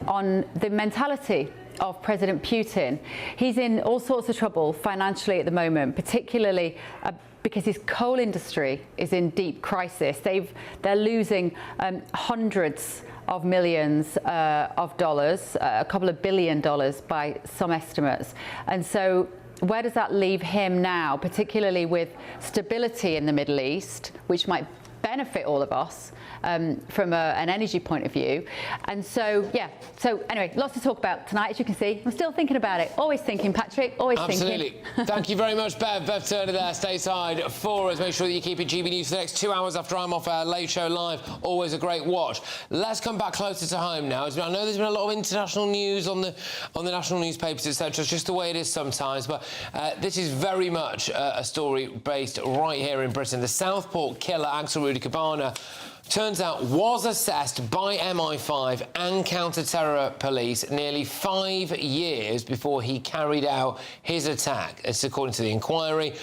on the mentality of President Putin. He's in all sorts of trouble financially at the moment, particularly because his coal industry is in deep crisis. They're losing hundreds of millions of dollars, a couple of $1 billion by some estimates. And so where does that leave him now, particularly with stability in the Middle East, which might benefit all of us from an energy point of view? And so, yeah, so anyway, lots to talk about tonight, as you can see. I'm still thinking about it. Always thinking, Patrick, always Absolutely. thinking. Thank you very much, Bev. Bev Turner there, stateside for us. Make sure that you keep it GB News for the next 2 hours after I'm off our Late Show Live. Always a great watch. Let's come back closer to home now. I know there's been a lot of international news on the national newspapers, etc. It's just the way it is sometimes, but this is very much a story based right here in Britain. The Southport killer, Axel Rudy Cabana, turns out was assessed by MI5 and counter-terror police nearly 5 years before he carried out his attack. It's according to the inquiry.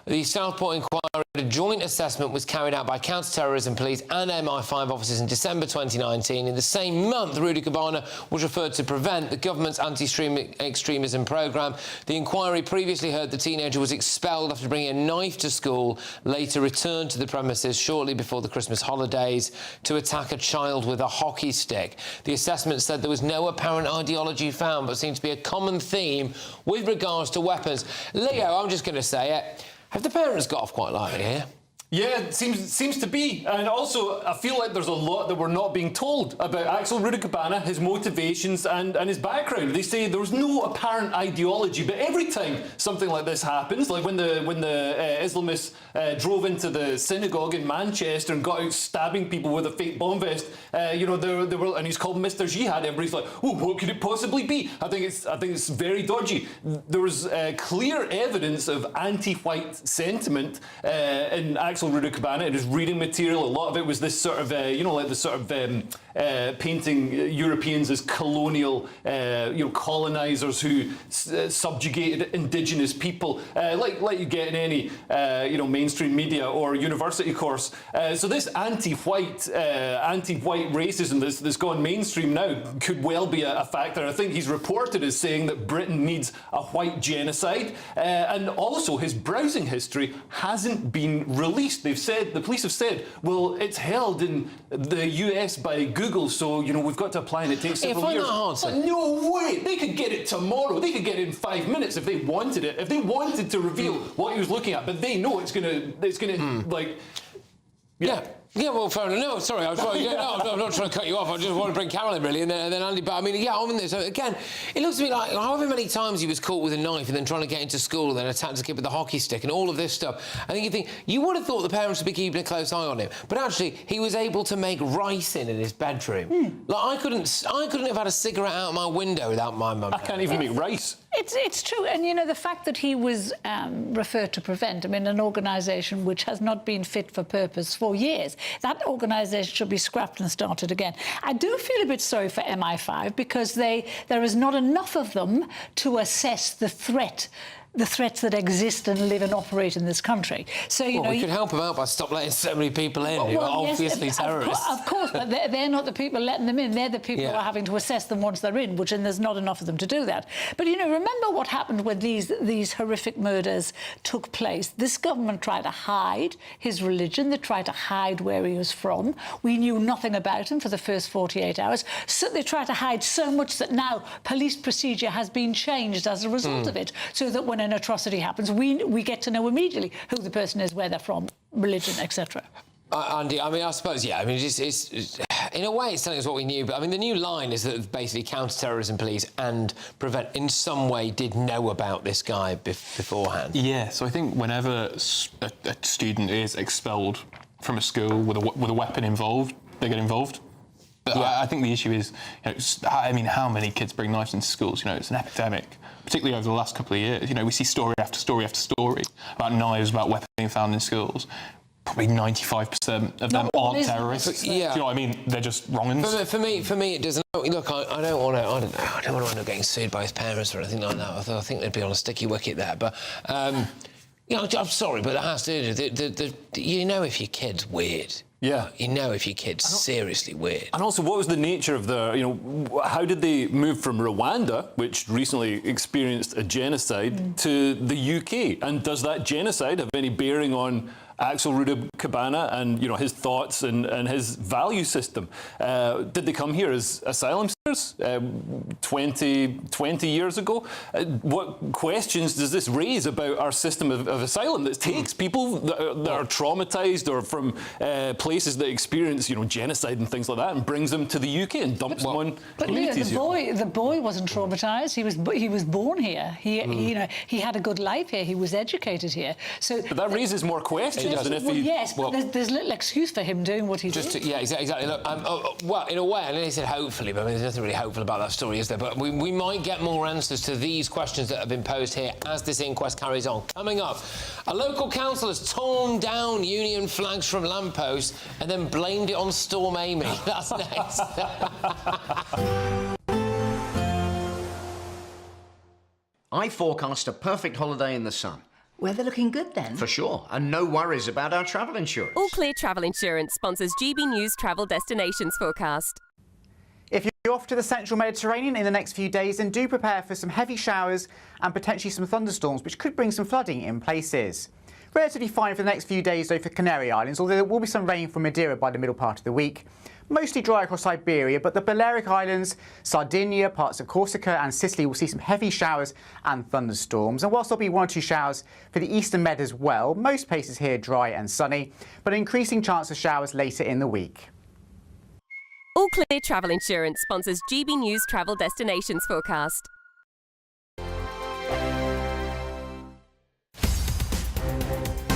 The Southport inquiry, a joint assessment was carried out by counter-terrorism police and MI5 officers in December 2019. In the same month, Rudy Cabana was referred to Prevent, the government's anti-extremism programme. The inquiry previously heard the teenager was expelled after bringing a knife to school, later returned to the premises shortly before the Christmas holidays to attack a child with a hockey stick. The assessment said there was no apparent ideology found, but seemed to be a common theme with regards to weapons. Leo, I'm just going to say it. Have the parents got off quite lightly here? Yeah, it seems to be. And also, I feel like there's a lot that we're not being told about Axel Rudy Cabana, his motivations and his background. They say there was no apparent ideology, but every time something like this happens, like when the Islamists drove into the synagogue in Manchester and got out stabbing people with a fake bomb vest, you know, they were, and he's called Mr. Jihad. Everybody's like, oh, what could it possibly be? I think it's very dodgy. There was clear evidence of anti-white sentiment in Axel Rudy Cabana in his reading material. A lot of it was this sort of, you know, like the sort of painting Europeans as colonial, you know, colonisers who subjugated indigenous people, like you get in any, you know, mainstream media or university course. So this anti-white racism that's gone mainstream now could well be a factor. I think he's reported as saying that Britain needs a white genocide, and also his browsing history hasn't been released. The police have said, well, it's held in the US by Google, so, you know, we've got to apply and it takes several years. But no way! They could get it tomorrow. They could get it in 5 minutes if they wanted it. If they wanted to reveal what he was looking at, but they know it's gonna like... Yeah. Yeah, well, fair enough. No, sorry, I'm not trying to cut you off. I just want to bring Carol in, really, and then Andy. But I mean, yeah, I'm in this. So, again, it looks to me like however many times he was caught with a knife and then trying to get into school and then attacked a kid with a hockey stick and all of this stuff. I think you would have thought the parents would be keeping a close eye on him, but actually he was able to make rice in his bedroom. Like I couldn't have had a cigarette out my window without my mum. I can't even make rice. It's true, and you know the fact that he was referred to Prevent, I mean, an organisation which has not been fit for purpose for years. That organisation should be scrapped and started again. I do feel a bit sorry for MI5 because there is not enough of them to assess the threats that exist and live and operate in this country. So, you know... we could help them out by stop letting so many people in who are obviously terrorists. Of course, but they're not the people letting them in. They're the people who are having to assess them once they're in, and there's not enough of them to do that. But, you know, remember what happened when these horrific murders took place. This government tried to hide his religion. They tried to hide where he was from. We knew nothing about him for the first 48 hours. So they tried to hide so much that now police procedure has been changed as a result of it, so that when an atrocity happens, we get to know immediately who the person is, where they're from, religion, etc. Andy, I mean, I suppose, yeah. I mean, it's in a way, it's telling us what we knew. But I mean, the new line is that basically counter-terrorism police and Prevent, in some way, did know about this guy beforehand. Yeah. So I think whenever a student is expelled from a school with a weapon involved, they get involved. But I think the issue is, you know, I mean, how many kids bring knives into schools? You know, it's an epidemic, particularly over the last couple of years. You know, we see story after story after story about knives, about weapons being found in schools. Probably 95% of them aren't terrorists. Yeah. Do you know what I mean? They're just wrong-uns. For me, it doesn't. Look, I don't want to end up getting sued by his parents or anything like that. I think they'd be on a sticky wicket there. But you know, I'm sorry, but that has to do. You know, if your kid's weird. Yeah. You know if your kid's seriously weird. And also, what was the nature of you know, how did they move from Rwanda, which recently experienced a genocide, to the UK? And does that genocide have any bearing on Axel Rudabcabana and his thoughts and his value system. Did they come here as asylum seekers 20 years ago? What questions does this raise about our system of asylum that takes people that are traumatised or from places that experience genocide and things like that and brings them to the UK and dumps them on communities? The boy wasn't traumatised. He was born here. He had a good life here. He was educated here. So but that raises more questions than if he... Yes, but there's little excuse for him doing what he did. Yeah, exactly. Look, well, in a way, I know he said hopefully, but there's nothing really hopeful about that story, is there? But we might get more answers to these questions that have been posed here as this inquest carries on. Coming up, a local council has torn down union flags from lampposts and then blamed it on Storm Amy. That's next. I forecast a perfect holiday in the sun. Weather looking good then? For sure, and no worries about our travel insurance. All Clear Travel Insurance sponsors GB News Travel Destinations Forecast. If you're off to the central Mediterranean in the next few days, then do prepare for some heavy showers and potentially some thunderstorms, which could bring some flooding in places. Relatively fine for the next few days, though, for Canary Islands, although there will be some rain from Madeira by the middle part of the week. Mostly dry across Iberia, but the Balearic Islands, Sardinia, parts of Corsica and Sicily will see some heavy showers and thunderstorms. And whilst there'll be 1 or 2 showers for the eastern Med as well, most places here dry and sunny, but an increasing chance of showers later in the week. All Clear Travel Insurance sponsors GB News Travel Destinations Forecast.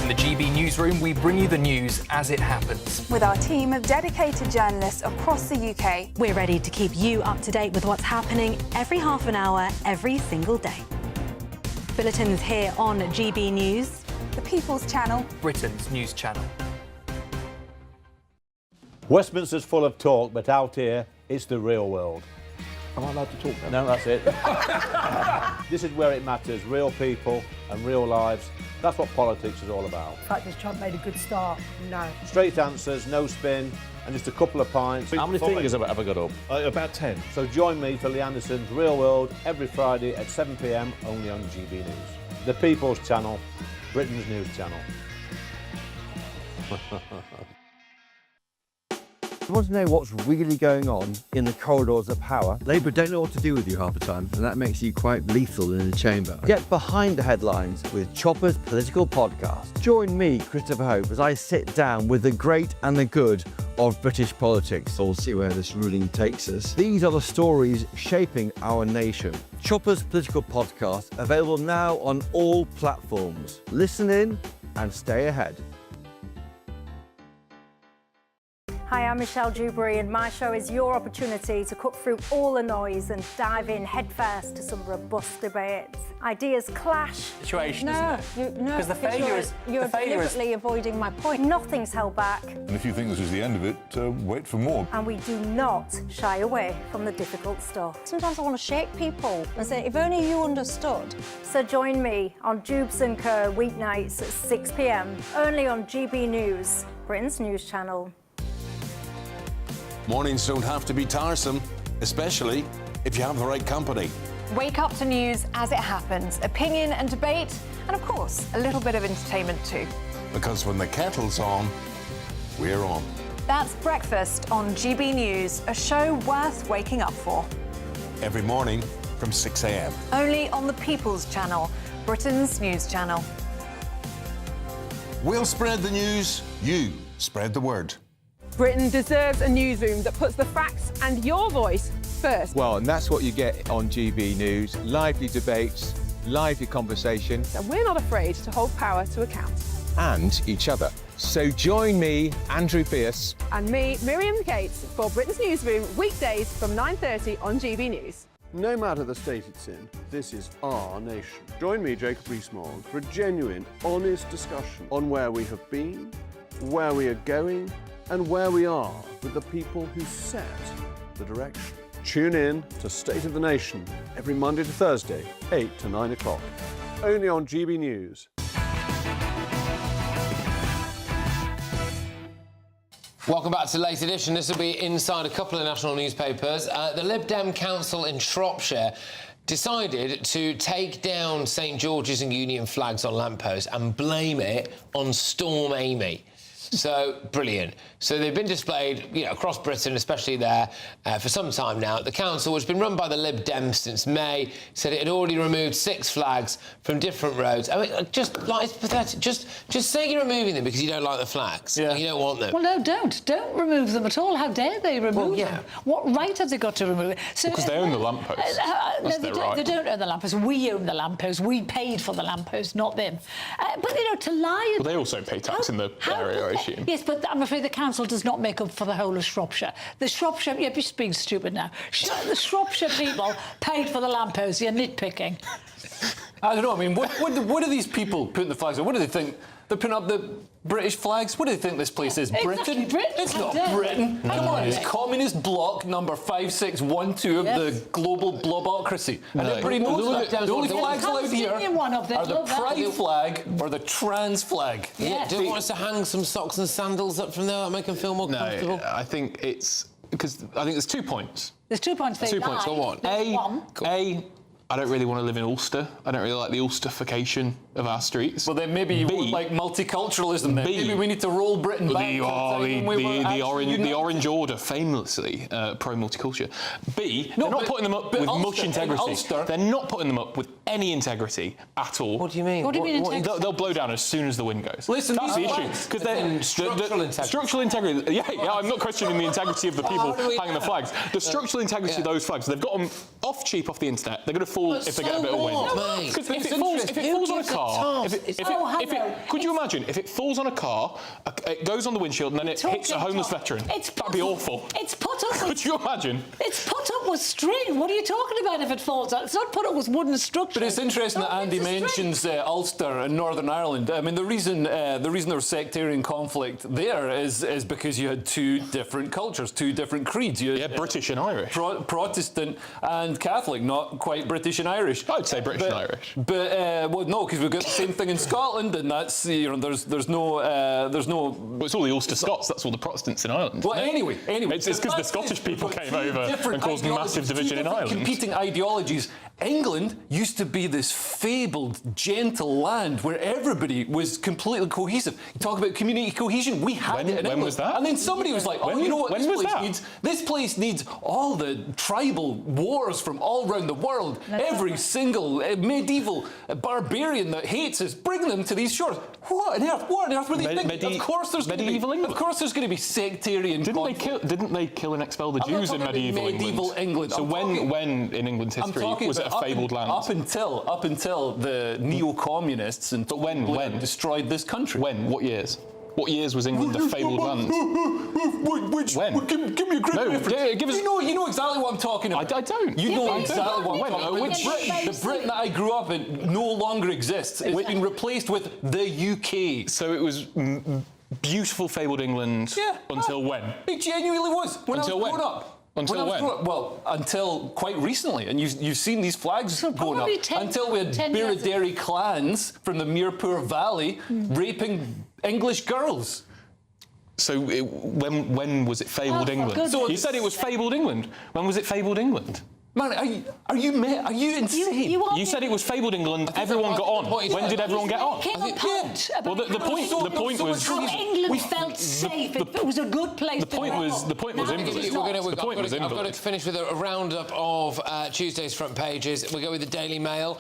In the GB Newsroom, we bring you the news as it happens. With our team of dedicated journalists across the UK, we're ready to keep you up to date with what's happening every half an hour, every single day. Bulletins here on GB News, the People's Channel, Britain's news channel. Westminster's full of talk, but out here, it's the real world. Am I allowed to talk now? No, that's it. This is where it matters, real people and real lives. That's what politics is all about. The fact that Trump made a good start, no. Straight answers, no spin, and just a couple of pints. How many fingers have I got up? About 10. So join me for Lee Anderson's Real World every Friday at 7 p.m. only on GB News. The People's Channel, Britain's news channel. You want to know what's really going on in the corridors of power? Labour don't know what to do with you half the time, and that makes you quite lethal in the chamber. Get behind the headlines with Chopper's political podcast. Join me, Christopher Hope, as I sit down with the great and the good of British politics. We'll see where this ruling takes us. These are the stories shaping our nation. Chopper's political podcast, available now on all platforms. Listen in and stay ahead. Hi, I'm Michelle Dewberry, and my show is your opportunity to cut through all the noise and dive in headfirst to some robust debates. Ideas clash. Situation, isn't it? Because the failure is... You're deliberately avoiding my point. Nothing's held back. And if you think this is the end of it, wait for more. And we do not shy away from the difficult stuff. Sometimes I want to shake people and say, if only you understood. So join me on Jubes & Co. weeknights at 6 p.m, only on GB News, Britain's news channel. Mornings don't have to be tiresome, especially if you have the right company. Wake up to news as it happens, opinion and debate, and of course, a little bit of entertainment too. Because when the kettle's on, we're on. That's Breakfast on GB News, a show worth waking up for. Every morning from 6 a.m. Only on the People's Channel, Britain's news channel. We'll spread the news, you spread the word. Britain deserves a newsroom that puts the facts and your voice first. Well, and that's what you get on GB News. Lively debates, lively conversation. And we're not afraid to hold power to account. And each other. So join me, Andrew Pierce. And me, Miriam Cates, for Britain's Newsroom, weekdays from 9:30 on GB News. No matter the state it's in, this is our nation. Join me, Jacob Rees-Mogg, for a genuine, honest discussion on where we have been, where we are going, and where we are with the people who set the direction. Tune in to State of the Nation every Monday to Thursday, 8 to 9 o'clock. Only on GB News. Welcome back to the late edition. This will be inside a couple of national newspapers. The Lib Dem Council in Shropshire decided to take down St George's and Union flags on lampposts and blame it on Storm Amy. So, brilliant. So they've been displayed, across Britain, especially there, for some time now. The council, which has been run by the Lib Dems since May, said it had already removed 6 flags from different roads. I mean, it's pathetic. Just say you're removing them because you don't like the flags. Yeah. You don't want them. Well, no, don't. Don't remove them at all. How dare they remove them? What right have they got to remove it? So, because they own the lampposts. No, they don't own the lampposts. We own the lampposts. We paid for the lampposts, not them. But, to lie... Well, they also pay tax in the area, I assume. Yes, but I'm afraid the council does not make up for the whole of Shropshire. The Shropshire... You're just being stupid now. The Shropshire people paid for the lampposts. You're nitpicking. I don't know. I mean, what do these people putting the flags on? What do they think? They're putting up the British flags? What do they think this place is? Exactly, Britain? It's not Britain. Come on, it's communist bloc number 5612 of the global blobocracy. And everybody knows that. The only flags allowed here are the pride flag or the trans flag. Yeah. Do you want us to hang some socks and sandals up from there that make them feel more comfortable? No, I think it's... Because I think there's 2 points. There's 2 points. 2 points. Go on. I don't really want to live in Ulster. I don't really like the Ulsterification of our streets. Well, then maybe you won't like multiculturalism then. Maybe we need to roll Britain back. The Orange Order, famously pro-multiculture. B, they're not putting them up with much integrity. They're not putting them up with any integrity at all. What do you mean? What do you mean integrity? They'll blow down as soon as the wind goes. Listen, that's the issue. Because they're structural integrity. Yeah, I'm not questioning the integrity of the people hanging the flags. The structural integrity of those flags, they've got them off cheap off the internet. They're going to fall if they get a bit of wind. Because if it falls on a car, could you imagine if it falls on a car, it goes on the windshield and then it hits a homeless veteran? That'd be awful. It's put up. Could you imagine? It's put up with string. What are you talking about? If it falls on, it's not put up with wooden structure. But it's interesting that Andy mentions Ulster and Northern Ireland. I mean, the reason there was sectarian conflict there is because you had 2 different cultures, 2 different creeds. You had, British and Irish, Protestant and Catholic, not quite British and Irish. I'd say British and Irish. But well, no, because we've got the same thing in Scotland, and that's there's no. Well, it's all the Ulster Scots. That's all the Protestants in Ireland. Well, anyway, it's because the Scottish people came over and caused massive division in Ireland. Competing ideologies. England used to be this fabled, gentle land where everybody was completely cohesive. You talk about community cohesion, we had it in England. When was that? And then somebody was like, you know what this place needs? This place needs all the tribal wars from all around the world. Every single medieval barbarian that hates us, bring them to these shores. What on earth were they thinking? Of course there's going to be sectarian conflict. Didn't they kill and expel the Jews in medieval England? So when in England's history was it a fabled land? Up until the neo-communists and when destroyed this country. When? What years? What years was England a fabled land? When? Give me a great reference. Yeah, give us... You know exactly what I'm talking about. I don't. You know exactly what I'm talking about. The Britain that I grew up in no longer exists. It's been replaced with the UK. So it was beautiful fabled England until when? It genuinely was. Until when? Up. Until when? Well, until quite recently, and you've seen these flags going up. Until we had Birradary clans from the Mirpur Valley raping English girls. So when was it fabled England? So you said it was fabled England. When was it fabled England? Man, are you insane? You said it was fabled England. Everyone got on. When did everyone get on? Well, the point was England felt safe. It was a good place. The point was invalids. I've got to finish with a roundup of Tuesday's front pages. We'll go with the Daily Mail.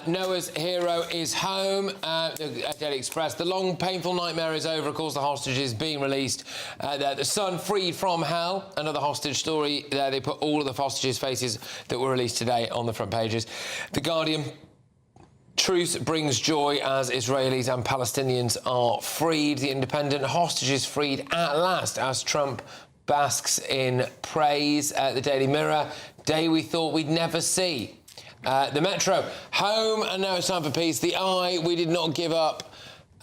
Noah's hero is home. The Daily Express. The long, painful nightmare is over. Of course, the hostages being released. The Sun freed from hell. Another hostage story. There, they put all of the hostages' faces that were released today on the front pages. The Guardian. Truce brings joy as Israelis and Palestinians are freed. The Independent. Hostages freed at last as Trump basks in praise. The Daily Mirror. Day we thought we'd never see. The Metro. Home and now it's time for peace. The Eye. We did not give up.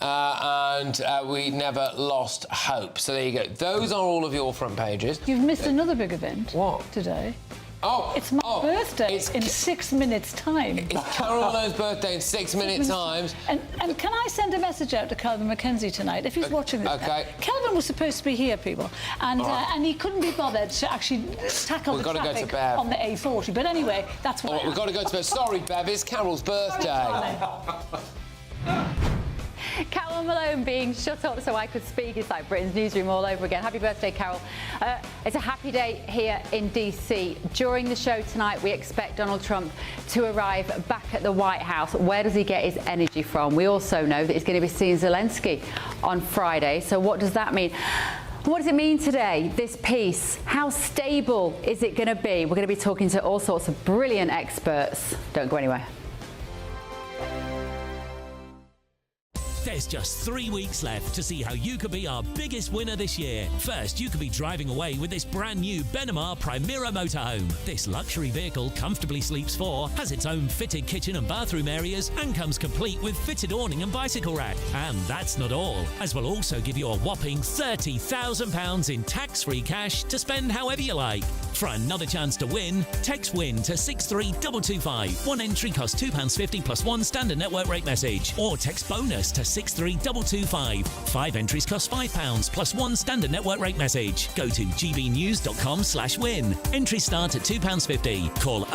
And we never lost hope. So there you go. Those are all of your front pages. You've missed another big event. What? Today. Oh, it's my birthday in 6 minutes' time. It's Carol Malone's birthday in 6 minutes' time. And can I send a message out to Calvin Mackenzie tonight, if he's watching this? Okay. Calvin was supposed to be here, people, and and he couldn't be bothered to actually tackle the traffic on the A40. But anyway, that's what. We've got to go to bed. Sorry, Bev, it's Carol's birthday. Carol Malone being shut up so I could speak. It's like Britain's newsroom all over again. Happy birthday, Carol. It's a happy day here in DC. During the show tonight, we expect Donald Trump to arrive back at the White House. Where does he get his energy from? We also know that he's going to be seeing Zelensky on Friday. So what does that mean? What does it mean today, this peace? How stable is it going to be? We're going to be talking to all sorts of brilliant experts. Don't go anywhere. There's just 3 weeks left to see how you could be our biggest winner this year. First, you could be driving away with this brand new Benamar Primera motorhome. This luxury vehicle comfortably sleeps 4, has its own fitted kitchen and bathroom areas, and comes complete with fitted awning and bicycle rack. And that's not all, as we'll also give you a whopping £30,000 in tax-free cash to spend however you like. For another chance to win, text WIN to 63225. One entry costs £2.50 plus one standard network rate message. Or text BONUS to 63225. 5 entries cost £5 plus one standard network rate message. Go to gbnews.com/win. Entries start at £2.50. Call